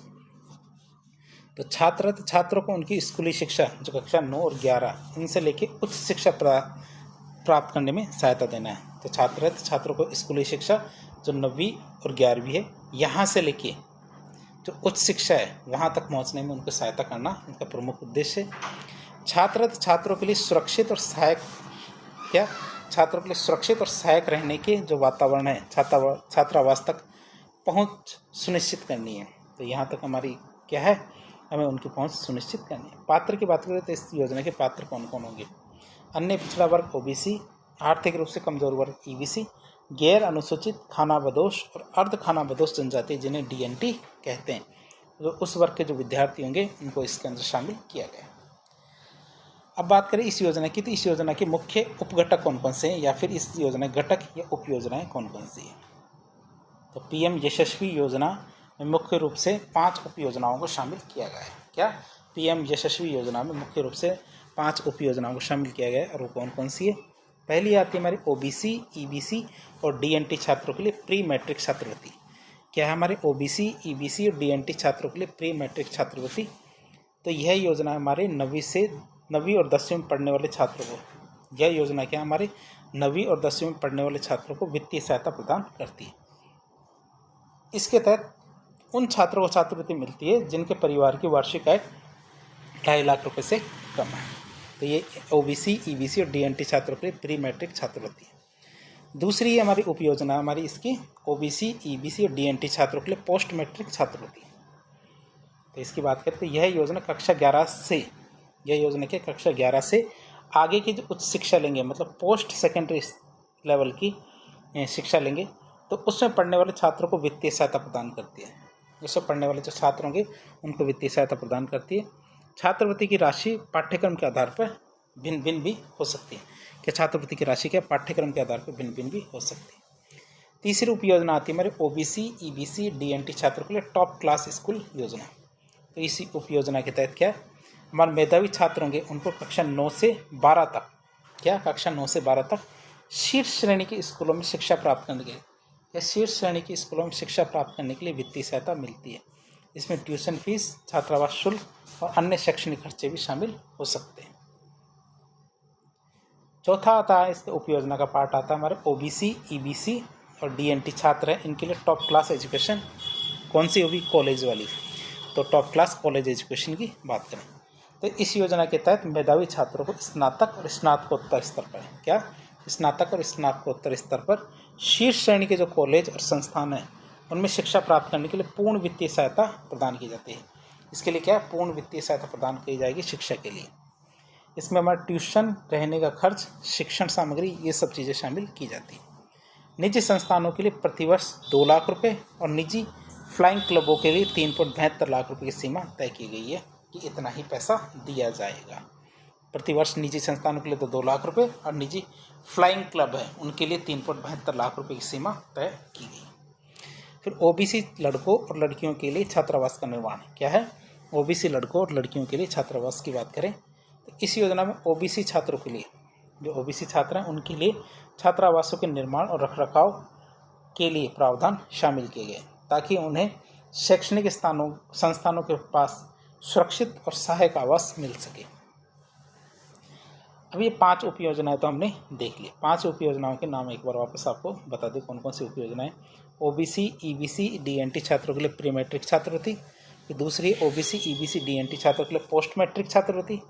तो छात्रों को उनकी स्कूली शिक्षा जो कक्षा 9 और 11 इनसे लेके उच्च शिक्षा प्राप्त करने में सहायता देना है। तो छात्रों को स्कूली शिक्षा जो 9वीं और 11वीं है यहाँ से लेके जो उच्च शिक्षा है वहाँ तक पहुँचने में उनको सहायता करना इनका प्रमुख उद्देश्य है। छात्रों के लिए सुरक्षित और सहायक रहने के जो वातावरण है, छात्रावास तक पहुँच सुनिश्चित करनी है। तो यहाँ तक हमारी क्या है? हमें उनकी पहुँच सुनिश्चित करनी है। पात्र की बात करें तो इस योजना के पात्र कौन कौन होंगे? अन्य पिछड़ा वर्ग ओबीसी, आर्थिक रूप से कमजोर वर्ग ईबीसी, गैर अनुसूचित, खानाबदोश और अर्ध खानाबदोश जनजाति जिन्हें डीएनटी कहते हैं, जो उस वर्ग के जो विद्यार्थी होंगे उनको इसके अंदर शामिल किया गया। अब बात करें इस योजना की तो इस योजना के मुख्य उपघटक कौन कौन से हैं या फिर इस योजना घटक या उप योजनाएं कौन कौन सी हैं? तो पीएम यशस्वी योजना में मुख्य रूप से 5 उप योजनाओं को शामिल किया गया है। पीएम यशस्वी योजना में मुख्य रूप से 5 उप योजनाओं को शामिल किया गया है और वो कौन कौन सी है? पहली आती है हमारी ओबीसी, ईबीसी और डीएनटी छात्रों के लिए प्री मैट्रिक छात्रवृत्ति। क्या है हमारे ओबीसी, ईबीसी और डीएनटी छात्रों के लिए प्री मैट्रिक छात्रवृत्ति। तो यह योजना हमारे 9वीं और 10वीं में पढ़ने वाले छात्रों को, यह योजना क्या हमारे 9वीं और 10वीं में पढ़ने वाले छात्रों को वित्तीय सहायता प्रदान करती है। इसके तहत उन छात्रों को छात्रवृत्ति मिलती है जिनके परिवार की वार्षिक आय 2.5 लाख रुपए से कम है। तो ये ओबीसी, ईबीसी और डीएनटी छात्रों के लिए प्री मैट्रिक छात्रवृत्ति है। दूसरी हमारी उपयोजना हमारी इसकी ओबीसी, ईबीसी और डीएनटी छात्रों के लिए पोस्ट मैट्रिक छात्रवृत्ति। तो इसकी बात करते हैं, यह योजना कक्षा 11 से, यह योजना के कक्षा 11 से आगे की जो उच्च शिक्षा लेंगे, मतलब पोस्ट सेकेंडरी लेवल की शिक्षा लेंगे, तो उसमें पढ़ने वाले छात्रों को वित्तीय सहायता प्रदान करती है। उसमें पढ़ने वाले जो छात्र होंगे उनको वित्तीय सहायता प्रदान करती है। छात्रवृत्ति की राशि पाठ्यक्रम के आधार पर भिन्न भिन्न भी हो सकती है, कि छात्रवृत्ति की राशि क्या पाठ्यक्रम के आधार पर भिन्न भिन्न भी हो सकती है। तीसरी उपयोजना आती है हमारे ओबीसी, ईबीसी, डीएनटी छात्रों के लिए टॉप क्लास स्कूल योजना। तो इसी उपयोजना के तहत क्या हमारे मेधावी छात्र होंगे उनको कक्षा 9 से 12 तक, क्या कक्षा 9 से 12 तक शीर्ष श्रेणी के स्कूलों में शिक्षा प्राप्त करने के लिए, या शीर्ष श्रेणी की स्कूलों में शिक्षा प्राप्त करने के लिए वित्तीय सहायता मिलती है। इसमें ट्यूशन फीस, छात्रावास शुल्क और अन्य शैक्षणिक खर्चे भी शामिल हो सकते हैं। चौथा आता है इस उपयोजना का पार्ट आता है हमारे ओबीसी, ईबीसी और डीएनटी छात्र हैं, इनके लिए टॉप क्लास एजुकेशन। कौन सी होगी? कॉलेज वाली। तो टॉप क्लास कॉलेज एजुकेशन की बात करें तो इस योजना के तहत मेधावी छात्रों को स्नातक और स्नातकोत्तर स्तर पर, क्या स्नातक और स्नातकोत्तर स्तर पर शीर्ष श्रेणी के जो कॉलेज और संस्थान हैं उनमें शिक्षा प्राप्त करने के लिए पूर्ण वित्तीय सहायता प्रदान की जाती है। इसके लिए क्या पूर्ण वित्तीय सहायता प्रदान की जाएगी शिक्षा के लिए। इसमें हमारा ट्यूशन, रहने का खर्च, शिक्षण सामग्री, ये सब चीज़ें शामिल की जाती हैं। निजी संस्थानों के लिए प्रतिवर्ष 2 लाख रुपए और निजी फ्लाइंग क्लबों के लिए 3.72 लाख रुपए की सीमा तय की गई है कि इतना ही पैसा दिया जाएगा। प्रतिवर्ष निजी संस्थानों के लिए तो 2 लाख रुपए और निजी फ्लाइंग क्लब है उनके लिए 3.72 लाख रुपए की सीमा तय की गई। फिर ओबीसी लड़कों और लड़कियों के लिए छात्रावास का निर्माण क्या है? ओबीसी लड़कों और लड़कियों के लिए छात्रावास की बात करें तो इस योजना में ओबीसी छात्रों के लिए, जो ओबीसी छात्र हैं उनके लिए छात्रावासों के निर्माण और रखरखाव के लिए प्रावधान शामिल किए गए ताकि उन्हें शैक्षणिक संस्थानों के पास सुरक्षित और सहायक आवास मिल सके। अब ये 5 उपयोजनाएं तो हमने देख ली। 5 उपयोजनाओं के नाम एक बार वापस आपको बता दें कौन कौन सी उपयोजनाएं। ओबीसी, ईबीसी, डीएनटी छात्रों के लिए प्री मैट्रिक छात्रवृत्ति। दूसरी ओबीसी, ईबीसी, डीएनटी छात्रों के लिए पोस्ट मैट्रिक छात्रवृत्ति।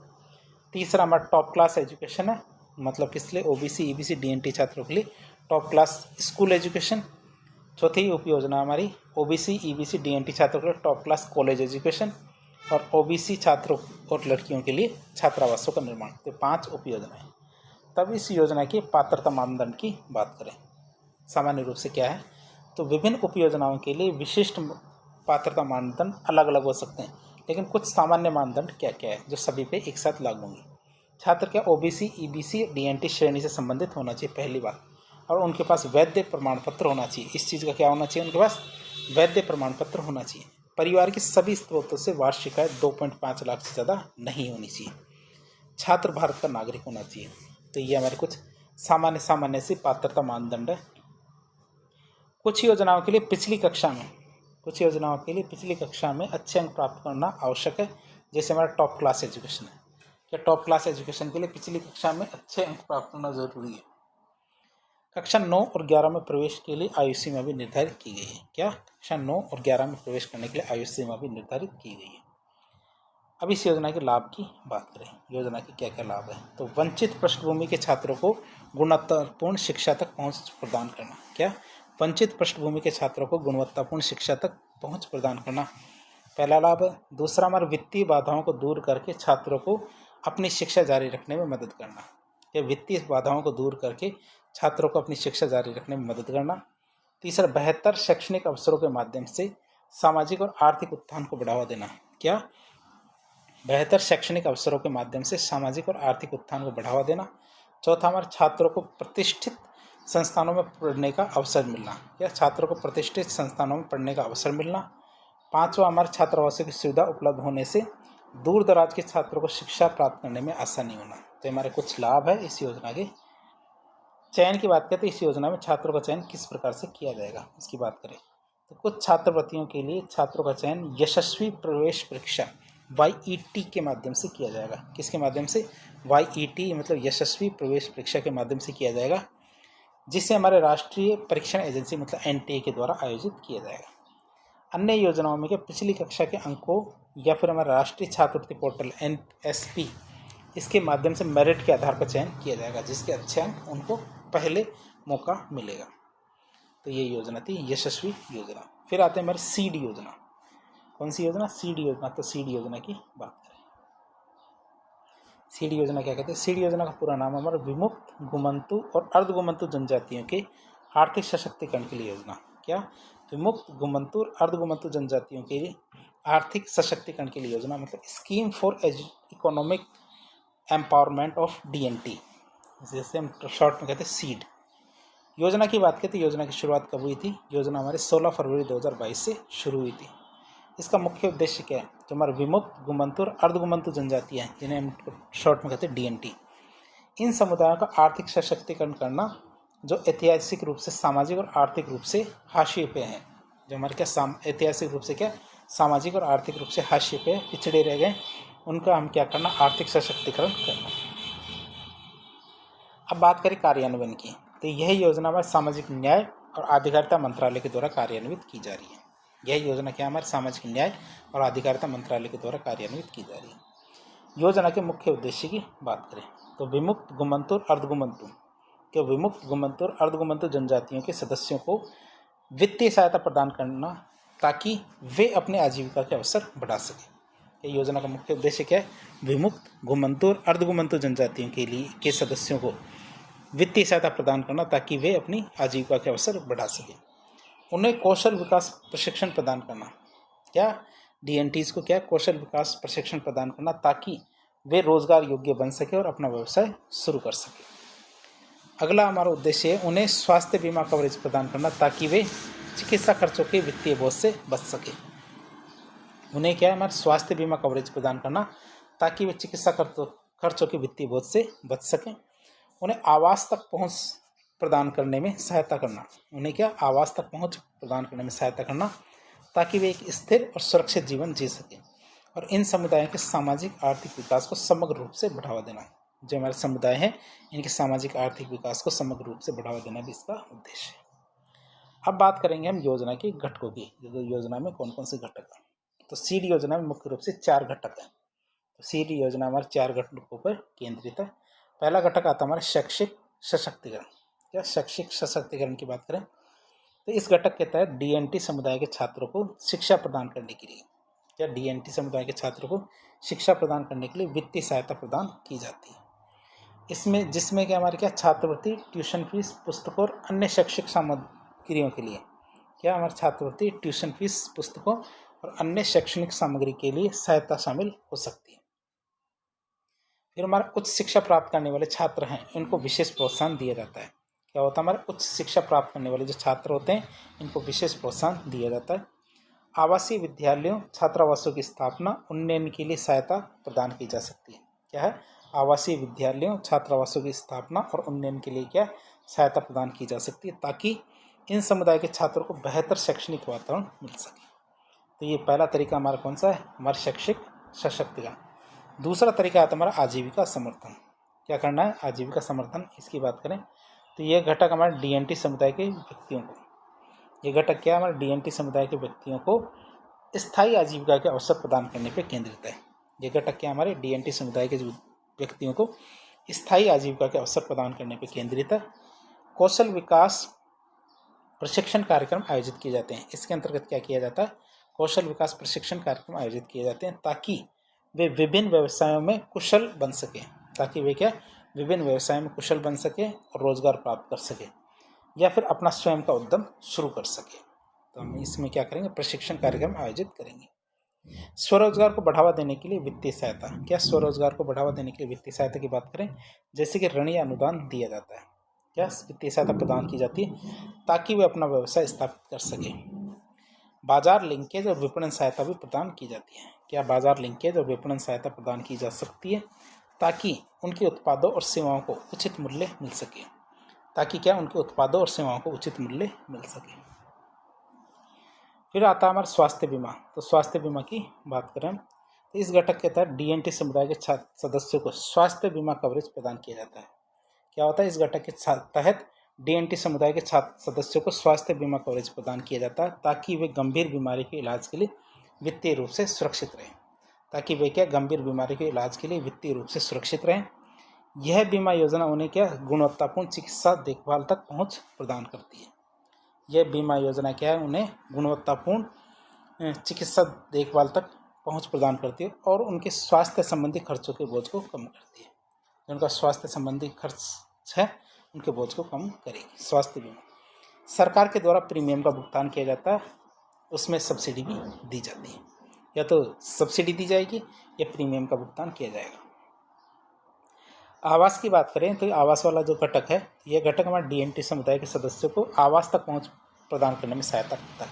तीसरा हमारा टॉप क्लास एजुकेशन है, मतलब किस लिए? ओबीसी, ईबीसी, डीएनटी छात्रों के लिए टॉप क्लास स्कूल एजुकेशन। चौथी उपयोजना हमारी ओबीसी, ईबीसी, डीएनटी छात्रों के लिए टॉप क्लास कॉलेज एजुकेशन और ओबीसी छात्रों और लड़कियों के लिए छात्रावासों का निर्माण। तो 5 उपयोजनाएं। तब इस योजना की पात्रता मानदंड की बात करें सामान्य रूप से क्या है तो विभिन्न उपयोजनाओं के लिए विशिष्ट पात्रता मानदंड अलग अलग हो सकते हैं, लेकिन कुछ सामान्य मानदंड क्या क्या है जो सभी पे एक साथ लागू होंगे। छात्र क्या ओबीसी, ईबीसी, डीएनटी श्रेणी से संबंधित होना चाहिए पहली बात, और उनके पास वैध प्रमाण पत्र होना चाहिए। इस चीज़ का क्या होना चाहिए? उनके पास वैध प्रमाण पत्र होना चाहिए। परिवार के सभी स्रोतों से वार्षिक आय 2.5 लाख से ज़्यादा नहीं होनी चाहिए। छात्र भारत का नागरिक होना चाहिए। तो ये हमारे कुछ सामान्य से पात्रता मानदंड है। कुछ योजनाओं के लिए पिछली कक्षा में अच्छे अंक प्राप्त करना आवश्यक है, जैसे हमारा टॉप क्लास एजुकेशन है। क्या टॉप क्लास एजुकेशन के लिए पिछली कक्षा में अच्छे अंक प्राप्त करना जरूरी है? कक्षा 9 और 11 में प्रवेश के लिए आयु सीमा भी निर्धारित की गई है। क्या कक्षा 9 और 11 में प्रवेश करने के लिए आयु सीमा भी निर्धारित की गई है। अब इस योजना के लाभ की बात करें, योजना के क्या क्या लाभ है तो वंचित पृष्ठभूमि के छात्रों को गुणवत्तापूर्ण शिक्षा तक पहुंच प्रदान करना। क्या वंचित पृष्ठभूमि के छात्रों को गुणवत्तापूर्ण शिक्षा तक पहुंच प्रदान करना पहला लाभ है। दूसरा हमारे वित्तीय बाधाओं को दूर करके छात्रों को अपनी शिक्षा जारी रखने में मदद करना। या वित्तीय बाधाओं को दूर करके छात्रों को अपनी शिक्षा जारी रखने में मदद करना। तीसरा बेहतर शैक्षणिक अवसरों के माध्यम से सामाजिक और आर्थिक उत्थान को बढ़ावा देना। क्या बेहतर शैक्षणिक अवसरों के माध्यम से सामाजिक और आर्थिक उत्थान को बढ़ावा देना। चौथा हमारे छात्रों को प्रतिष्ठित संस्थानों में पढ़ने का अवसर मिलना। या छात्रों को प्रतिष्ठित संस्थानों में पढ़ने का अवसर मिलना। पांचवा हमारे छात्रावासों की सुविधा उपलब्ध होने से दूर दराज के छात्रों को शिक्षा प्राप्त करने में आसानी होना। तो हमारे कुछ लाभ है इस योजना के। चयन की बात करते हैं, इस योजना में छात्रों का चयन किस प्रकार से किया जाएगा इसकी बात करें तो कुछ छात्रवृत्तियों के लिए छात्रों का चयन यशस्वी प्रवेश परीक्षा YET के माध्यम से किया जाएगा। किसके माध्यम से? YET मतलब यशस्वी प्रवेश परीक्षा के माध्यम से किया जाएगा, जिसे हमारे राष्ट्रीय परीक्षण एजेंसी मतलब NTA के द्वारा आयोजित किया जाएगा। अन्य योजनाओं में क्या पिछली कक्षा के अंकों या फिर हमारा राष्ट्रीय छात्रवृत्ति पोर्टल NSP इसके माध्यम से मेरिट के आधार पर चयन किया जाएगा, जिसके अच्छे अंक उनको पहले मौका मिलेगा। तो ये योजना थी यशस्वी योजना। फिर आते हैं हमारी सीड योजना। कौन सी योजना? सीड योजना। तो सीड योजना की बात करें, सीड योजना क्या कहते हैं? सीड योजना का पूरा नाम हमारा विमुक्त, गुमंतु और अर्धगुमंतु जनजातियों के आर्थिक सशक्तिकरण के लिए योजना। क्या? विमुक्त, गुमंतु और अर्धगुमंतु जनजातियों के लिए आर्थिक सशक्तिकरण के लिए योजना, मतलब scheme for economic empowerment of DNT, जैसे हम शॉर्ट में कहते हैं सीड। योजना की बात करें तो योजना की शुरुआत कब हुई थी? योजना हमारे 16 फरवरी 2022 से शुरू हुई थी। इसका मुख्य उद्देश्य क्या है? जो हमारे विमुक्त, गुमंतु और अर्धगुमंतु जनजातियाँ हैं, जिन्हें हम शॉर्ट में कहते हैं DNT, इन समुदायों का आर्थिक सशक्तिकरण करना जो ऐतिहासिक रूप से सामाजिक और आर्थिक रूप से हाशिए पे हैं। जो हमारे क्या ऐतिहासिक रूप से क्या सामाजिक और आर्थिक रूप से हाशिए पे पिछड़े रह गए, उनका हम क्या करना? आर्थिक सशक्तिकरण करना। अब बात करें कार्यान्वयन की, तो यह योजना हमारे सामाजिक न्याय और अधिकारिता मंत्रालय के द्वारा कार्यान्वित की जा रही है। यह योजना क्या हमारे सामाजिक न्याय और अधिकारिता मंत्रालय के द्वारा कार्यान्वित की जा रही है। योजना के मुख्य उद्देश्य की बात करें तो विमुक्त, गुमंतु और अर्धगुमंतु के विमुक्त, गुमंतु और अर्धगुमंतु जनजातियों के सदस्यों को वित्तीय सहायता प्रदान करना, ताकि वे अपने आजीविका के अवसर बढ़ा सकें। यह योजना का मुख्य उद्देश्य क्या है? विमुक्त, गुमंतु और अर्धगुमंतु जनजातियों के सदस्यों को वित्तीय सहायता प्रदान करना, ताकि वे अपनी आजीविका के अवसर बढ़ा सकें। उन्हें कौशल विकास प्रशिक्षण प्रदान करना। क्या? DNTs को क्या? कौशल विकास प्रशिक्षण प्रदान करना, ताकि वे रोजगार योग्य बन सके और अपना व्यवसाय शुरू कर सके। अगला हमारा उद्देश्य है उन्हें स्वास्थ्य बीमा कवरेज प्रदान करना, ताकि वे चिकित्सा खर्चों के वित्तीय बोझ से बच सके। उन्हें क्या है? हमारे स्वास्थ्य बीमा कवरेज प्रदान करना, ताकि वे चिकित्सा खर्चों के वित्तीय बोझ से बच सकें। उन्हें आवास तक पहुंच प्रदान करने में सहायता करना। उन्हें क्या? आवास तक पहुंच प्रदान करने में सहायता करना, ताकि वे एक स्थिर और सुरक्षित जीवन जी सकें। और इन समुदायों के सामाजिक आर्थिक विकास को समग्र रूप से बढ़ावा देना। जो हमारे समुदाय हैं, इनके सामाजिक आर्थिक विकास को समग्र रूप से बढ़ावा देना भी इसका उद्देश्य है। अब बात करेंगे हम योजना के घटकों की। योजना में कौन कौन से घटक हैं? तो सीड योजना में मुख्य रूप से 4 घटक हैं। तो सीड योजना हमारे 4 घटकों पर केंद्रित है। पहला घटक आता है हमारा शैक्षिक सशक्तिकरण। क्या? शैक्षिक सशक्तिकरण की बात करें तो इस घटक के तहत DNT समुदाय के छात्रों को शिक्षा प्रदान करने के लिए, क्या DNT समुदाय के छात्रों को शिक्षा प्रदान करने के लिए वित्तीय सहायता प्रदान की जाती है। इसमें जिसमें क्या हमारे क्या छात्रवृत्ति, ट्यूशन फीस, पुस्तकों और अन्य शैक्षिक सामग्रियों के लिए, क्या हमारे छात्रवृत्ति, ट्यूशन फीस, पुस्तकों और अन्य शैक्षणिक सामग्री के लिए सहायता शामिल हो सकती है। फिर हमारा उच्च शिक्षा प्राप्त करने वाले छात्र हैं, इनको विशेष प्रोत्साहन दिया जाता है। क्या होता है? हमारे उच्च शिक्षा प्राप्त करने वाले जो छात्र होते हैं, इनको विशेष प्रोत्साहन दिया जाता है। आवासीय विद्यालयों, छात्रावासों की स्थापना, उन्नयन के लिए सहायता प्रदान की जा सकती है। क्या है? आवासीय विद्यालयों, छात्रावासों की स्थापना और उन्नयन के लिए क्या सहायता प्रदान की जा सकती है, ताकि इन समुदाय के छात्रों को बेहतर शैक्षणिक वातावरण मिल सके। तो ये पहला तरीका हमारा कौन सा है? हमारा शैक्षिक सशक्तिकरण। दूसरा तरीका आता है हमारा आजीविका समर्थन। क्या करना है? आजीविका समर्थन। इसकी बात करें तो ये घटक हमारे DNT समुदाय के व्यक्तियों को, ये घटक क्या है? हमारे DNT समुदाय के व्यक्तियों को स्थायी आजीविका के अवसर प्रदान करने पर केंद्रित है। ये घटक क्या हमारे DNT समुदाय के व्यक्तियों को स्थायी आजीविका के अवसर प्रदान करने पर केंद्रित है। कौशल विकास प्रशिक्षण कार्यक्रम आयोजित किए जाते हैं। इसके अंतर्गत क्या किया जाता है? कौशल विकास प्रशिक्षण कार्यक्रम आयोजित किए जाते हैं, ताकि वे विभिन्न व्यवसायों में कुशल बन सकें, ताकि वे क्या विभिन्न व्यवसायों में कुशल बन सकें और रोजगार प्राप्त कर सकें, या फिर अपना स्वयं का उद्यम शुरू कर सकें। तो हम इसमें क्या करेंगे? प्रशिक्षण कार्यक्रम आयोजित करेंगे। स्वरोजगार को बढ़ावा देने के लिए वित्तीय सहायता। क्या स्वरोजगार को बढ़ावा देने के लिए वित्तीय सहायता की बात करें, जैसे कि ऋण या अनुदान दिया जाता है। क्या वित्तीय सहायता प्रदान की जाती है, ताकि वे अपना व्यवसाय स्थापित कर सकें। बाजार लिंकेज और विपणन सहायता भी प्रदान की जाती है। क्या बाजार लिंकेज और विपणन सहायता प्रदान की जा सकती है, ताकि उनके उत्पादों और सेवाओं को उचित मूल्य मिल सके, ताकि क्या उनके उत्पादों और सेवाओं को उचित मूल्य मिल सके। फिर आता है हमारा स्वास्थ्य बीमा। तो स्वास्थ्य बीमा की बात करें तो इस घटक के तहत डीएनटी समुदाय के सदस्यों को स्वास्थ्य बीमा कवरेज प्रदान किया जाता है। क्या होता है, इस घटक के तहत डीएनटी समुदाय के सदस्यों को स्वास्थ्य बीमा कवरेज प्रदान किया जाता है ताकि वे गंभीर बीमारी के इलाज के लिए वित्तीय रूप से सुरक्षित रहें। ताकि वे क्या गंभीर बीमारी के इलाज के लिए वित्तीय रूप से सुरक्षित रहें। यह बीमा योजना उन्हें क्या गुणवत्तापूर्ण चिकित्सा देखभाल तक पहुंच प्रदान करती है। यह बीमा योजना क्या है, उन्हें गुणवत्तापूर्ण चिकित्सा देखभाल तक पहुंच प्रदान करती है और उनके स्वास्थ्य संबंधी खर्चों के बोझ को कम करती है। उनका स्वास्थ्य संबंधी खर्च है उनके बोझ को कम करेगी। स्वास्थ्य बीमा सरकार के द्वारा प्रीमियम का भुगतान किया जाता है, उसमें सब्सिडी भी दी जाती है। या तो सब्सिडी दी जाएगी या प्रीमियम का भुगतान किया जाएगा। आवास की बात करें तो आवास वाला जो घटक है, यह घटक हमारे डीएनटी समुदाय के सदस्यों को आवास तक पहुंच प्रदान करने में सहायता करता है।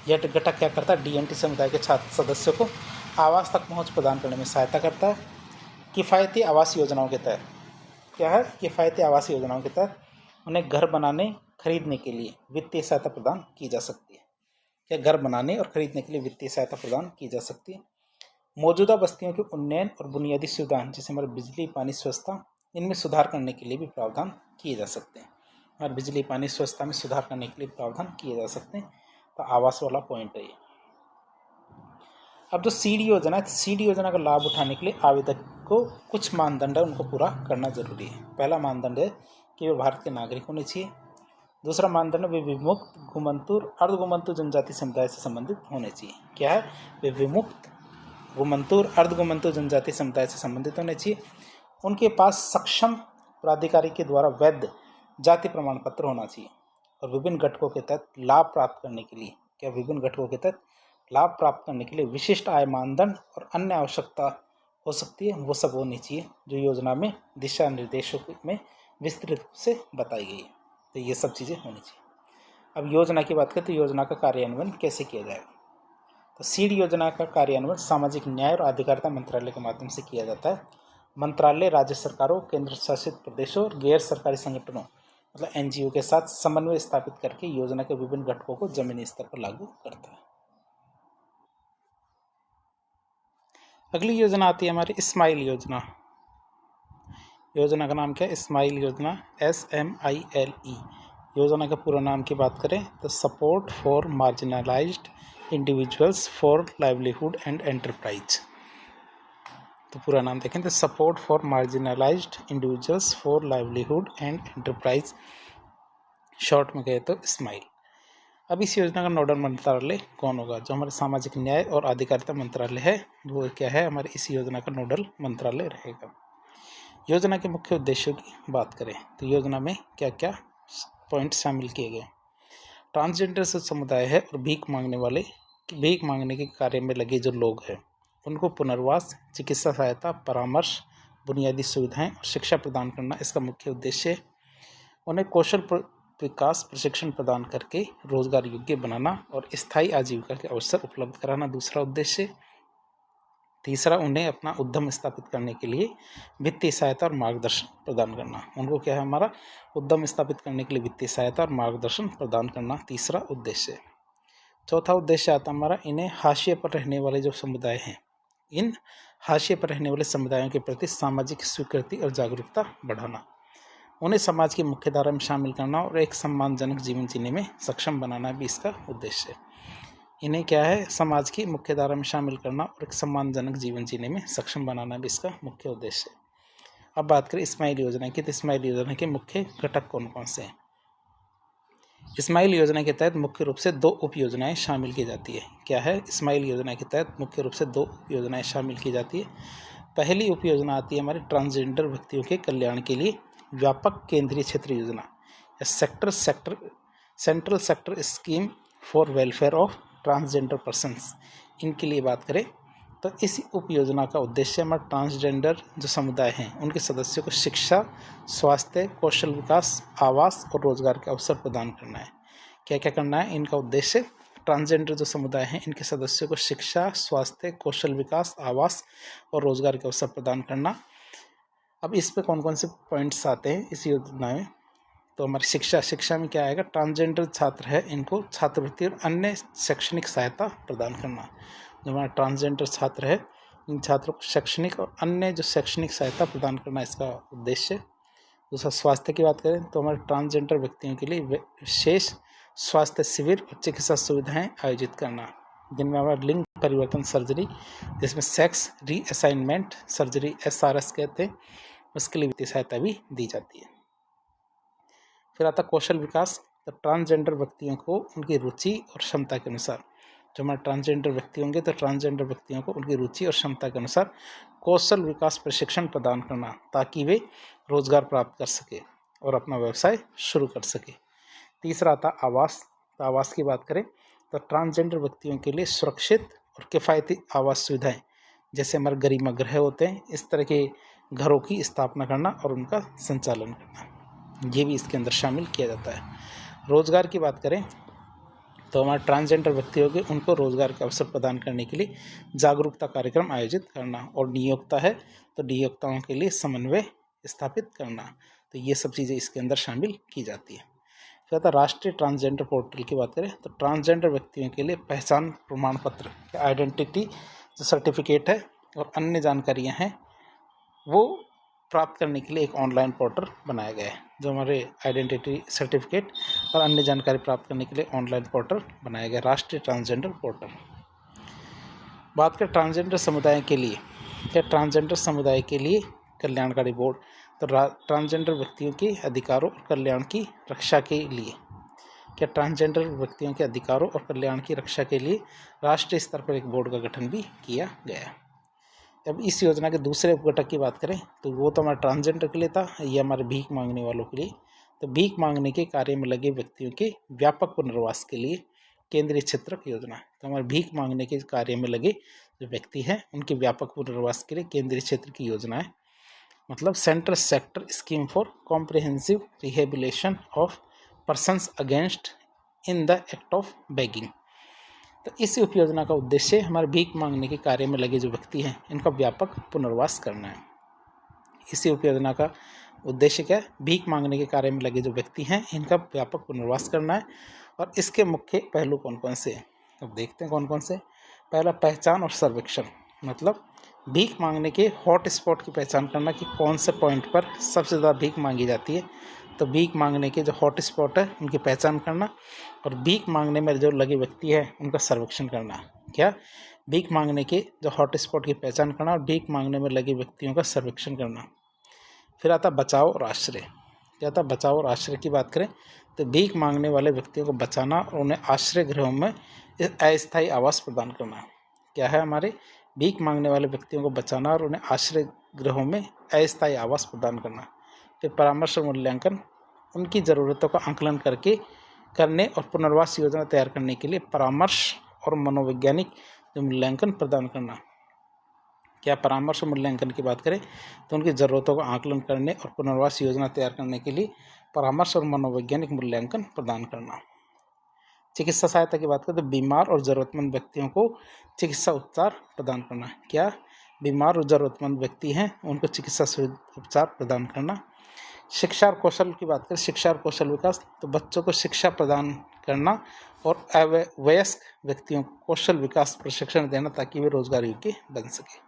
यह घटक क्या करता है, डीएनटी समुदाय के सदस्यों को आवास तक पहुंच प्रदान करने में सहायता करता है। किफ़ायती आवास योजनाओं के तहत क्या है, किफ़ायती आवास योजनाओं के तहत उन्हें घर बनाने खरीदने के लिए वित्तीय सहायता प्रदान की जा सकती है। क्या घर बनाने और खरीदने के लिए वित्तीय सहायता प्रदान की जा सकती है। मौजूदा बस्तियों के उन्नयन और बुनियादी सुविधाएं जैसे हमारे बिजली पानी स्वच्छता, इनमें सुधार करने के लिए भी प्रावधान किए जा सकते हैं। और बिजली पानी स्वच्छता में सुधार करने के लिए प्रावधान किए जा सकते हैं। तो आवास वाला पॉइंट है ये। अब जो सीडी योजना है, सीडी योजना का लाभ उठाने के लिए आवेदक को कुछ मानदंड है उनको पूरा करना जरूरी है। पहला मानदंड है कि वे भारत के नागरिक होने चाहिए। दूसरा मानदंड वे विमुक्त घुमंतुर अर्धघुमंतु जनजाति समुदाय से संबंधित होने चाहिए। क्या है, वे विमुक्त घुमंतुर अर्धघुमंतु जनजाति समुदाय से संबंधित होने चाहिए। उनके पास सक्षम प्राधिकारी के द्वारा वैध जाति प्रमाण पत्र होना चाहिए। और विभिन्न घटकों के तहत लाभ प्राप्त करने के लिए क्या विभिन्न घटकों के तहत लाभ प्राप्त करने के लिए विशिष्ट आय मानदंड और अन्य आवश्यकता हो सकती है, वो सब होनी चाहिए जो योजना में दिशा निर्देशों में विस्तृत रूप से बताई गई है। तो ये सब चीज़ें होनी चाहिए। अब योजना की बात करें तो योजना का कार्यान्वयन कैसे किया जाएगा। तो सीड योजना का कार्यान्वयन सामाजिक न्याय और अधिकारिता मंत्रालय के माध्यम से किया जाता है। मंत्रालय राज्य सरकारों, केंद्र शासित प्रदेशों और गैर सरकारी संगठनों मतलब एनजीओ के साथ समन्वय स्थापित करके योजना के विभिन्न घटकों को जमीनी स्तर पर लागू करता है। अगली योजना आती है हमारी स्माइल योजना। योजना का नाम क्या है, स्माइल योजना, SMILE। योजना का पूरा नाम की बात करें तो support for marginalised individuals for livelihood and enterprise. तो पूरा नाम देखें तो support for marginalised individuals for livelihood and enterprise, short में कहे तो स्माइल। अब इस योजना का नोडल मंत्रालय कौन होगा, जो हमारे सामाजिक न्याय और अधिकारिता मंत्रालय है वो क्या है, हमारे इस योजना का नोडल मंत्रालय रहेगा। योजना के मुख्य उद्देश्यों की बात करें तो योजना में क्या क्या पॉइंट शामिल किए गए। ट्रांसजेंडर समुदाय है और भीख मांगने के कार्य में लगे जो लोग हैं उनको पुनर्वास, चिकित्सा सहायता, परामर्श, बुनियादी सुविधाएं और शिक्षा प्रदान करना इसका मुख्य उद्देश्य है। उन्हें कौशल विकास प्रशिक्षण प्रदान करके रोजगार योग्य बनाना और स्थायी आजीविका के अवसर उपलब्ध कराना दूसरा उद्देश्य। तीसरा, उन्हें अपना उद्यम स्थापित करने के लिए वित्तीय सहायता और मार्गदर्शन प्रदान करना। उनको क्या है, हमारा उद्यम स्थापित करने के लिए वित्तीय सहायता और मार्गदर्शन प्रदान करना तीसरा उद्देश्य। चौथा उद्देश्य आता हमारा, इन्हें हाशिए पर रहने वाले जो समुदाय हैं, इन हाशिए पर रहने वाले समुदायों के प्रति सामाजिक स्वीकृति और जागरूकता बढ़ाना, उन्हें समाज की मुख्य धारा में शामिल करना और एक सम्मानजनक जीवन जीने में सक्षम बनाना भी इसका उद्देश्य है। इन्हें क्या है, समाज की मुख्य धारा में शामिल करना और एक सम्मानजनक जीवन जीने में सक्षम बनाना भी इसका मुख्य उद्देश्य है। अब बात करें स्माइल योजना की, तो स्माइल योजना के मुख्य घटक कौन कौन से हैं। स्माइल योजना के तहत मुख्य रूप से 2 उप योजनाएं शामिल की जाती है। क्या है, स्माइल योजना के तहत मुख्य रूप से 2 उप योजनाएं शामिल की जाती है। पहली उप योजना आती है हमारे ट्रांसजेंडर व्यक्तियों के कल्याण के लिए व्यापक केंद्रीय क्षेत्र योजना या central sector scheme for welfare of transgender persons. इनके लिए बात करें तो इस उप योजना का उद्देश्य हमारे ट्रांसजेंडर जो समुदाय हैं उनके सदस्यों को शिक्षा, स्वास्थ्य, कौशल विकास, आवास और रोजगार के अवसर प्रदान करना है। क्या क्या करना है, इनका उद्देश्य ट्रांसजेंडर जो समुदाय हैं इनके सदस्यों को शिक्षा, स्वास्थ्य, कौशल विकास, आवास और रोजगार के अवसर प्रदान करना। अब इस पे कौन कौन से पॉइंट्स आते हैं इस योजना में। तो हमारी शिक्षा में क्या आएगा, ट्रांसजेंडर छात्र है इनको छात्रवृत्ति और अन्य शैक्षणिक सहायता प्रदान करना। जो हमारा ट्रांसजेंडर छात्र है इन छात्रों को शैक्षणिक और अन्य जो शैक्षणिक सहायता प्रदान करना इसका उद्देश्य। दूसरा, स्वास्थ्य की बात करें तो हमारे ट्रांसजेंडर व्यक्तियों के लिए विशेष स्वास्थ्य शिविर और चिकित्सा सुविधाएं आयोजित करना, जिनमें हमारा लिंग परिवर्तन सर्जरी, जिसमें सेक्स रीअसाइनमेंट सर्जरी SRS कहते हैं, उसके लिए वित्तीय सहायता भी दी जाती है। फिर आता कौशल विकास। तो ट्रांसजेंडर व्यक्तियों को उनकी रुचि और क्षमता के अनुसार, जो हमारे ट्रांसजेंडर व्यक्ति होंगे तो ट्रांसजेंडर व्यक्तियों को उनकी रुचि और क्षमता के अनुसार कौशल विकास प्रशिक्षण प्रदान करना, ताकि वे रोजगार प्राप्त कर सके और अपना व्यवसाय शुरू कर सके। तीसरा आता आवास। तो आवास की बात करें तो ट्रांसजेंडर व्यक्तियों के लिए सुरक्षित और किफ़ायती आवास सुविधाएं, जैसे हमारे गरिमा गृह होते हैं, इस तरह के घरों की स्थापना करना और उनका संचालन करना, ये भी इसके अंदर शामिल किया जाता है। रोजगार की बात करें तो हमारे ट्रांसजेंडर व्यक्तियों के उनको रोजगार के अवसर प्रदान करने के लिए जागरूकता कार्यक्रम आयोजित करना, और नियोक्ता है तो नियोक्ताओं के लिए समन्वय स्थापित करना, तो ये सब चीज़ें इसके अंदर शामिल की जाती है। फिर आता राष्ट्रीय ट्रांसजेंडर पोर्टल की बात करें तो ट्रांसजेंडर व्यक्तियों के लिए पहचान प्रमाण पत्र, आइडेंटिटी जो सर्टिफिकेट है और अन्य जानकारियाँ हैं वो प्राप्त करने के लिए एक ऑनलाइन पोर्टल बनाया गया है। जो हमारे आइडेंटिटी सर्टिफिकेट और अन्य जानकारी प्राप्त करने के लिए ऑनलाइन पोर्टल बनाया गया, राष्ट्रीय ट्रांसजेंडर पोर्टल। बात करें ट्रांसजेंडर समुदाय के लिए, क्या ट्रांसजेंडर समुदाय के लिए कल्याणकारी बोर्ड। तो ट्रांसजेंडर व्यक्तियों के अधिकारों और कल्याण की रक्षा के लिए, क्या ट्रांसजेंडर व्यक्तियों के अधिकारों और कल्याण की रक्षा के लिए राष्ट्रीय स्तर पर एक बोर्ड का गठन भी किया गया है। अब इस योजना के दूसरे उपघटक की बात करें तो वो तो हमारे ट्रांसजेंडर के लिए था, ये हमारे भीख मांगने वालों के लिए। तो भीख मांगने के कार्य में लगे व्यक्तियों के व्यापक पुनर्वास के लिए केंद्रीय क्षेत्र की योजना। तो हमारे भीख मांगने के कार्य में लगे जो व्यक्ति हैं उनके व्यापक पुनर्वास के लिए केंद्रीय क्षेत्र की योजना है, मतलब central sector scheme for comprehensive rehabilitation of persons against in the act of begging. तो इस उपयोजना का उद्देश्य हमारे भीख मांगने के कार्य में लगे जो व्यक्ति हैं इनका व्यापक पुनर्वास करना है। इसी उपयोजना का उद्देश्य क्या है, भीख मांगने के कार्य में लगे जो व्यक्ति हैं इनका व्यापक पुनर्वास करना है। और इसके मुख्य पहलू कौन कौन से हैं, अब देखते हैं कौन कौन से। पहला, पहचान और सर्वेक्षण, मतलब भीख मांगने के हॉट स्पॉट की पहचान करना कि कौन से पॉइंट पर सबसे ज़्यादा भीख मांगी जाती है। तो भीख मांगने के जो हॉट स्पॉट है उनकी पहचान करना, और भीख मांगने में जो लगे व्यक्ति है उनका सर्वेक्षण करना। क्या, भीख मांगने के जो हॉट स्पॉट की पहचान करना और भीख मांगने में लगे व्यक्तियों का सर्वेक्षण करना। फिर आता बचाव और आश्रय। क्या था, बचाव और आश्रय की बात करें तो भीख मांगने वाले व्यक्तियों को बचाना और उन्हें आश्रय गृहों में अस्थायी आवास प्रदान करना। क्या है, हमारे भीख मांगने वाले व्यक्तियों को बचाना और उन्हें आश्रय गृहों में अस्थायी आवास प्रदान करना। फिर परामर्श और मूल्यांकन, उनकी ज़रूरतों का आंकलन करने और पुनर्वास योजना तैयार करने के लिए परामर्श और मनोवैज्ञानिक मूल्यांकन प्रदान करना। क्या, परामर्श और मूल्यांकन की बात करें तो उनकी ज़रूरतों का आंकलन करने और पुनर्वास योजना तैयार करने के लिए परामर्श और मनोवैज्ञानिक मूल्यांकन प्रदान करना। चिकित्सा सहायता की बात करें तो बीमार और ज़रूरतमंद व्यक्तियों को चिकित्सा उपचार प्रदान करना। क्या, बीमार और ज़रूरतमंद व्यक्ति हैं उनको चिकित्सा उपचार प्रदान करना। शिक्षा और कौशल की बात करें, शिक्षा और कौशल विकास, तो बच्चों को शिक्षा प्रदान करना और वयस्क व्यक्तियों को कौशल विकास प्रशिक्षण देना ताकि वे रोजगार योग्य बन सके।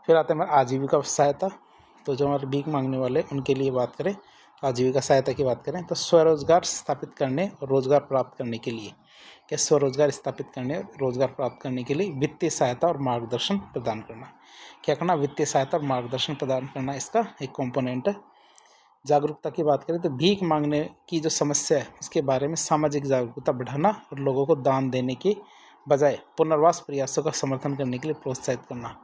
फिर आते हैं हमारे आजीविका सहायता। तो जो हमारे भीख मांगने वाले उनके लिए बात करें, आजीविका सहायता की बात करें तो स्वरोजगार स्थापित करने और रोजगार प्राप्त करने के लिए, क्या, स्वरोजगार स्थापित करने और रोजगार प्राप्त करने के लिए वित्तीय सहायता और मार्गदर्शन प्रदान करना। क्या करना, वित्तीय सहायता और मार्गदर्शन प्रदान करना इसका एक कॉम्पोनेंट है। जागरूकता की बात करें तो भीख मांगने की जो समस्या है उसके बारे में सामाजिक जागरूकता बढ़ाना और लोगों को दान देने के बजाय पुनर्वास प्रयासों का समर्थन करने के लिए प्रोत्साहित करना।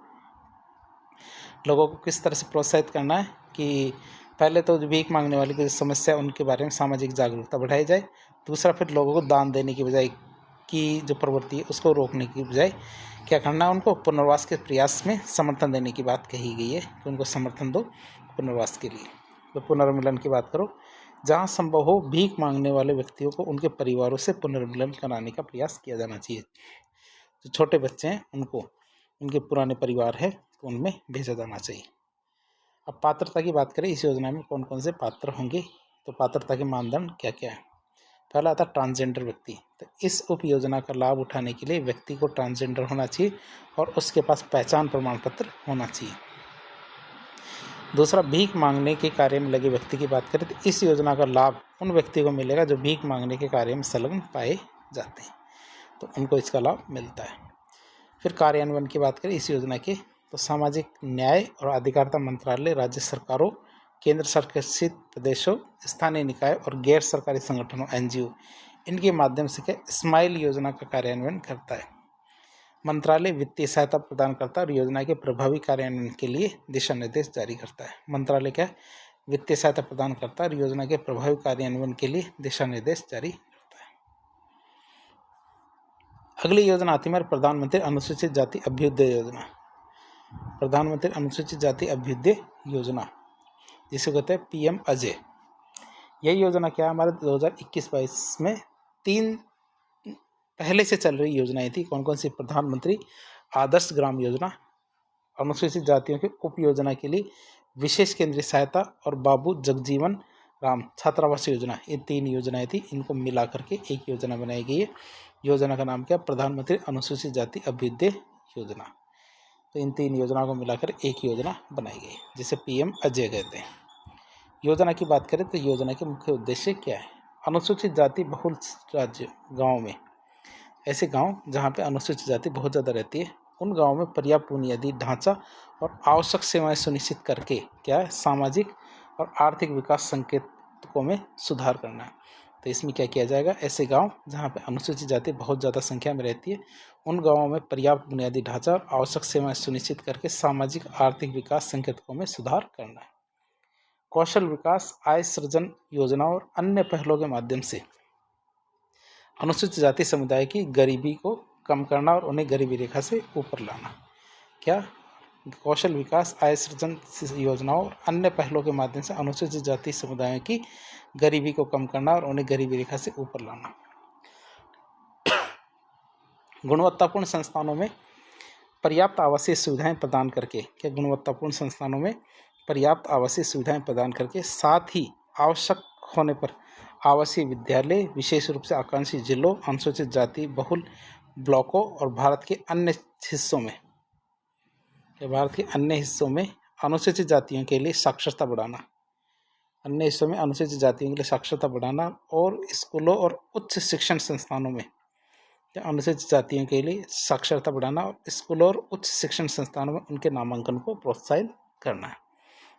लोगों को किस तरह से प्रोत्साहित करना है कि पहले तो जो भीख मांगने वाली की समस्या है उनके बारे में सामाजिक जागरूकता बढ़ाई जाए। दूसरा, फिर लोगों को दान देने की बजाय की जो प्रवृत्ति है उसको रोकने की बजाय क्या करना, उनको पुनर्वास के प्रयास में समर्थन देने की बात कही गई है कि उनको समर्थन दो पुनर्वास के लिए। तो पुनर्मिलन की बात करो, जहाँ संभव हो भीख मांगने वाले व्यक्तियों को उनके परिवारों से पुनर्मिलन कराने का प्रयास किया जाना चाहिए। जो छोटे बच्चे हैं उनको उनके पुराने परिवार है तो उनमें भेजा जाना चाहिए। अब पात्रता की बात करें, इस योजना में कौन कौन से पात्र होंगे तो पात्रता के मानदंड क्या क्या है? पहला आता ट्रांसजेंडर व्यक्ति। तो इस उप योजना का लाभ उठाने के लिए व्यक्ति को ट्रांसजेंडर होना चाहिए और उसके पास पहचान प्रमाण पत्र होना चाहिए। दूसरा, भीख मांगने के कार्य में लगे व्यक्ति की बात करें तो इस योजना का लाभ उन व्यक्तियों को मिलेगा जो भीख मांगने के कार्य में संलग्न पाए जाते हैं, तो उनको इसका लाभ मिलता है। फिर कार्यान्वयन की बात करें इस योजना के, तो सामाजिक न्याय और अधिकारिता मंत्रालय राज्य सरकारों, केंद्र शासित प्रदेशों, स्थानीय निकाय और गैर सरकारी संगठनों एनजीओ, इनके माध्यम से क्या स्माइल योजना का कार्यान्वयन करता है। मंत्रालय वित्तीय सहायता प्रदान करता है और योजना के प्रभावी कार्यान्वयन के लिए दिशा निर्देश जारी करता है। मंत्रालय क्या वित्तीय सहायता प्रदान करता है और योजना के प्रभावी कार्यान्वयन के लिए दिशा निर्देश जारी करता है। अगली योजना आती है प्रधानमंत्री अनुसूचित जाति अभ्युदय योजना। प्रधानमंत्री अनुसूचित जाति अभ्युदय योजना जिसे कहते हैं पीएम अजय। यह योजना क्या है, हमारे 2021-22 में 3 पहले से चल रही योजनाएं थी। कौन कौन सी? प्रधानमंत्री आदर्श ग्राम योजना, अनुसूचित जातियों के उप योजना के लिए विशेष केंद्रीय सहायता और बाबू जगजीवन राम छात्रावास योजना। ये 3 योजनाएं थी, इनको मिला करके एक योजना बनाई गई है। योजना का नाम क्या? प्रधानमंत्री अनुसूचित जाति अभ्युदय योजना। तो इन 3 योजनाओं को मिलाकर एक योजना बनाई गई जिसे पीएम अजय कहते हैं। योजना की बात करें तो योजना के मुख्य उद्देश्य क्या है? अनुसूचित जाति बहुल राज्य गाँव में, ऐसे गांव जहां पे अनुसूचित जाति बहुत ज़्यादा रहती है, उन गांवों में पर्याप्त बुनियादी ढांचा और आवश्यक सेवाएं सुनिश्चित करके क्या है सामाजिक और आर्थिक विकास संकेतकों में सुधार करना है। तो इसमें क्या किया जाएगा? ऐसे गांव जहां पे अनुसूचित जाति बहुत ज़्यादा संख्या में रहती है, उन गांवों में पर्याप्त बुनियादी ढांचा और आवश्यक सेवाएं सुनिश्चित करके सामाजिक आर्थिक विकास संकेतकों में सुधार करना है। कौशल विकास, आय सृजन योजना और अन्य पहलों के माध्यम से अनुसूचित जाति समुदाय की गरीबी को कम करना और उन्हें गरीबी रेखा से ऊपर लाना। क्या? कौशल विकास, आय सृजन योजनाओं और अन्य पहलों के माध्यम से अनुसूचित जाति समुदायों की गरीबी को कम करना और उन्हें गरीबी रेखा से ऊपर लाना। गुणवत्तापूर्ण संस्थानों में पर्याप्त आवासीय सुविधाएं प्रदान करके, क्या गुणवत्तापूर्ण संस्थानों में पर्याप्त आवासीय सुविधाएं प्रदान करके, साथ ही आवश्यक होने पर आवासीय विद्यालय विशेष रूप से आकांक्षी जिलों, अनुसूचित जाति बहुल ब्लॉकों और भारत के अन्य हिस्सों में अनुसूचित जातियों के लिए साक्षरता बढ़ाना, और स्कूलों और उच्च शिक्षण संस्थानों में अनुसूचित जातियों के लिए साक्षरता बढ़ाना और स्कूलों और उच्च शिक्षण संस्थानों में उनके नामांकन को प्रोत्साहित करना है।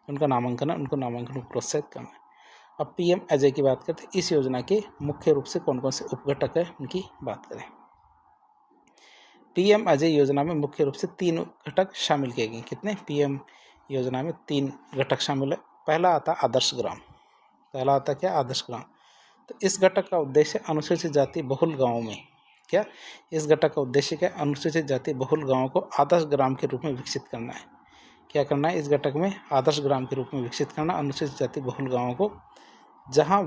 उनको नामांकन को प्रोत्साहित करना है। अब पीएम अजय की बात करते हैं। इस योजना के मुख्य रूप से कौन कौन से उपघटक है उनकी बात करें। पीएम अजय योजना में मुख्य रूप से 3 घटक शामिल किए गए। कितने? पीएम योजना में 3 घटक शामिल है। पहला आता आदर्श ग्राम। आदर्श ग्राम। तो इस घटक का उद्देश्य अनुसूचित जाति बहुल गाँवों में अनुसूचित जाति बहुल गाँवों को आदर्श ग्राम के रूप में विकसित करना है। क्या करना है? इस घटक में आदर्श ग्राम के रूप में विकसित करना अनुसूचित जाति बहुल गाँवों को, जहां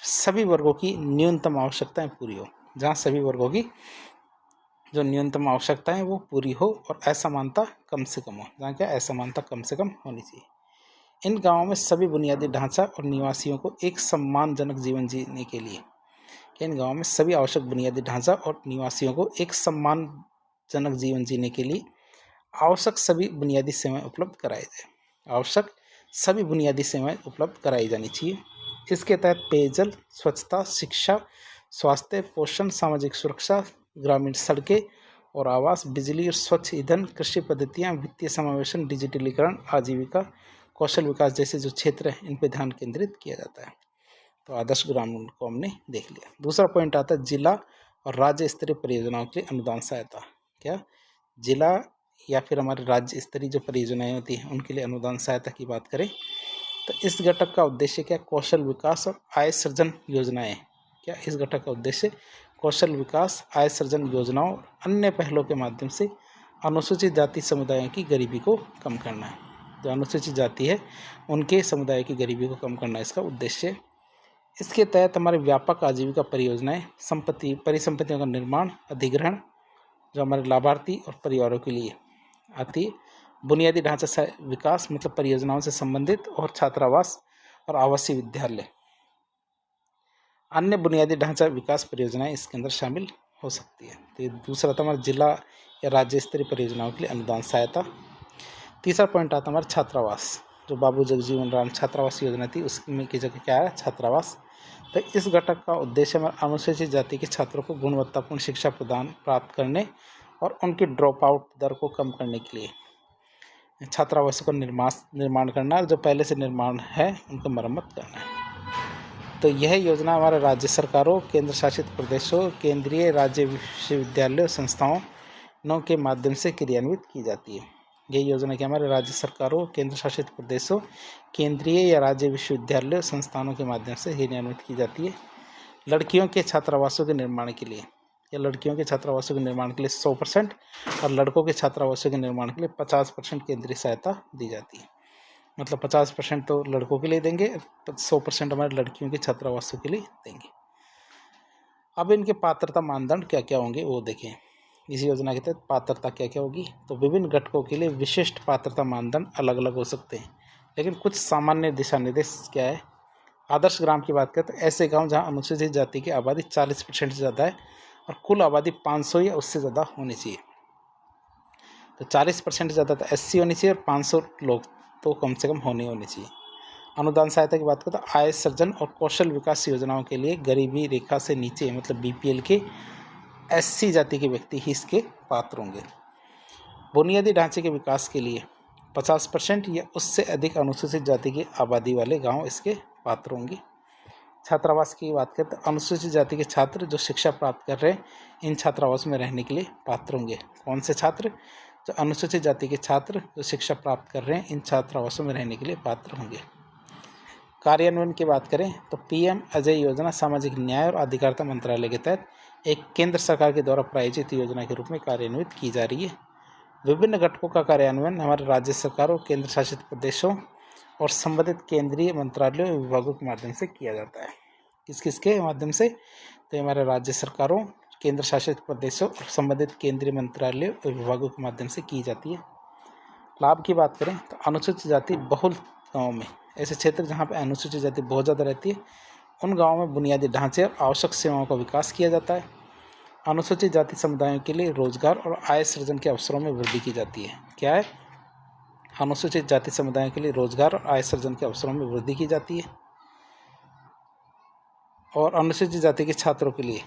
सभी वर्गों की न्यूनतम आवश्यकताएं पूरी हो, जहां सभी वर्गों की जो न्यूनतम आवश्यकताएं वो पूरी हो और असमानता कम से कम हो। जहाँ क्या असमानता कम से कम होनी चाहिए। इन गाँवों में सभी बुनियादी ढांचा और निवासियों को एक सम्मानजनक जीवन जीने के लिए, इन गाँवों में सभी आवश्यक बुनियादी ढांचा और निवासियों को एक सम्मानजनक जीवन जीने के लिए आवश्यक सभी बुनियादी सेवाएं उपलब्ध कराई जानी चाहिए। इसके तहत पेयजल, स्वच्छता, शिक्षा, स्वास्थ्य, पोषण, सामाजिक सुरक्षा, ग्रामीण सड़कें और आवास, बिजली और स्वच्छ ईंधन, कृषि पद्धतियाँ, वित्तीय समावेशन, डिजिटलीकरण, आजीविका, कौशल विकास जैसे जो क्षेत्र हैं इन पर ध्यान केंद्रित किया जाता है। तो आदर्श ग्राम को हमने देख लिया। दूसरा पॉइंट आता है जिला और राज्य स्तरीय परियोजनाओं के लिए अनुदान सहायता। क्या? जिला या फिर हमारे राज्य स्तरीय जो परियोजनाएं होती हैं उनके लिए अनुदान सहायता की बात करें तो इस घटक का उद्देश्य क्या? कौशल विकास और आय सृजन योजनाएं। क्या? इस घटक का उद्देश्य कौशल विकास, आय सृजन योजनाओं और अन्य पहलों के माध्यम से अनुसूचित जाति समुदायों की गरीबी को कम करना है। जो अनुसूचित जाति है उनके समुदाय की गरीबी को कम करना इसका उद्देश्य है। इसके तहत हमारे व्यापक आजीविका परियोजनाएं, परिसंपत्तियों का निर्माण, अधिग्रहण जो हमारे लाभार्थी और परिवारों के लिए आती है, बुनियादी ढांचा विकास मतलब परियोजनाओं से संबंधित, और छात्रावास और आवासीय विद्यालय अन्य बुनियादी ढांचा विकास परियोजनाएं इसके अंदर शामिल हो सकती है। तो ये दूसरा था हमारा जिला या राज्य स्तरीय परियोजनाओं के लिए अनुदान सहायता। तीसरा पॉइंट आता हमारा छात्रावास, जो बाबू जगजीवन राम छात्रावास योजना थी उसमें की जगह क्या है, छात्रावास। तो इस घटक का उद्देश्य हमारे अनुसूचित जाति के छात्रों को गुणवत्तापूर्ण शिक्षा प्रदान प्राप्त करने और उनकी ड्रॉप आउट दर को कम करने के लिए छात्रावासों का निर्माण करना, जो पहले से निर्माण है उनका मरम्मत करना है। तो यह योजना हमारे राज्य सरकारों, केंद्र शासित प्रदेशों, केंद्रीय राज्य विश्वविद्यालय संस्थाओं के माध्यम से क्रियान्वित की जाती है। यह योजना कि हमारे राज्य सरकारों, केंद्र शासित प्रदेशों, केंद्रीय या राज्य विश्वविद्यालय संस्थानों के माध्यम से क्रियान्वित की जाती है। लड़कियों के छात्रावासों के निर्माण के लिए या लड़कियों के छात्रावासों के निर्माण के लिए 100% और लड़कों के छात्रावासों के निर्माण के लिए 50% केंद्रीय सहायता दी जाती है। मतलब 50% तो लड़कों के लिए देंगे, 100% हमारे लड़कियों के छात्रावासों के लिए देंगे। अब इनके पात्रता मानदंड क्या क्या होंगे वो देखें। इस योजना के तहत पात्रता क्या क्या होगी, तो विभिन्न घटकों के लिए विशिष्ट पात्रता मानदंड अलग अलग हो सकते हैं, लेकिन कुछ सामान्य दिशा निर्देश क्या है। आदर्श ग्राम की बात करें तो ऐसे गांव जहां अनुसूचित जाति की आबादी 40% से ज़्यादा है और कुल आबादी 500 या उससे ज़्यादा होनी चाहिए। तो 40% से ज़्यादा तो SC होनी चाहिए और 500 लोग तो कम से कम होनी चाहिए। अनुदान सहायता की बात करें तो आय सृजन और कौशल विकास योजनाओं के लिए गरीबी रेखा से नीचे मतलब BPL के SC जाति के व्यक्ति ही इसके पात्र होंगे। बुनियादी ढांचे के विकास के लिए 50% या उससे अधिक अनुसूचित जाति की आबादी वाले गांव इसके पात्र होंगे। छात्रावास की बात करें तो अनुसूचित जाति के छात्र जो शिक्षा प्राप्त कर रहे हैं इन छात्रावास में रहने के लिए पात्र होंगे। कौन से छात्र, जो अनुसूचित जाति के छात्र जो शिक्षा प्राप्त कर रहे हैं इन छात्रावासों में रहने के लिए पात्र होंगे। कार्यान्वयन की बात करें तो PM अजय योजना सामाजिक न्याय और अधिकारिता मंत्रालय के तहत एक केंद्र सरकार के द्वारा प्रायोजित योजना के रूप में कार्यान्वित की जा रही है। विभिन्न घटकों का कार्यान्वयन हमारे राज्य सरकारों, केंद्र शासित प्रदेशों और संबंधित केंद्रीय मंत्रालयों और विभागों के माध्यम से किया जाता है। किसके माध्यम से, तो हमारे राज्य सरकारों, केंद्र शासित प्रदेशों और संबंधित केंद्रीय मंत्रालयों और विभागों के माध्यम से की जाती है। लाभ की बात करें तो अनुसूचित जाति बहुल गाँव में, ऐसे क्षेत्र जहाँ पर अनुसूचित जाति बहुत ज़्यादा रहती है उन गाँवों में बुनियादी ढांचे और आवश्यक सेवाओं का विकास किया जाता है। अनुसूचित जाति समुदायों के लिए रोजगार और आय सृजन के अवसरों में वृद्धि की जाती है। क्या है, अनुसूचित जाति समुदायों के लिए रोजगार और आय सृजन के अवसरों में वृद्धि की जाती है। और अनुसूचित जाति के छात्रों के लिए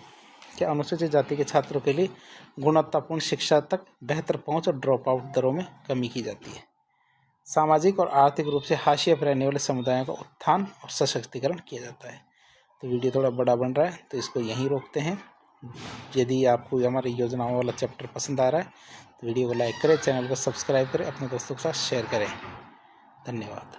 क्या, अनुसूचित जाति के छात्रों के लिए गुणवत्तापूर्ण शिक्षा तक बेहतर पहुंच और ड्रॉप आउट दरों में कमी की जाती है। सामाजिक और आर्थिक रूप से हाशिए पर रहने वाले समुदायों का उत्थान और सशक्तिकरण किया जाता है। तो वीडियो थोड़ा बड़ा बन रहा है तो इसको यहीं रोकते हैं। यदि आपको हमारी योजनाओं वाला चैप्टर पसंद आ रहा है तो वीडियो को लाइक करें, चैनल को सब्सक्राइब करें, अपने दोस्तों के साथ शेयर करें। धन्यवाद।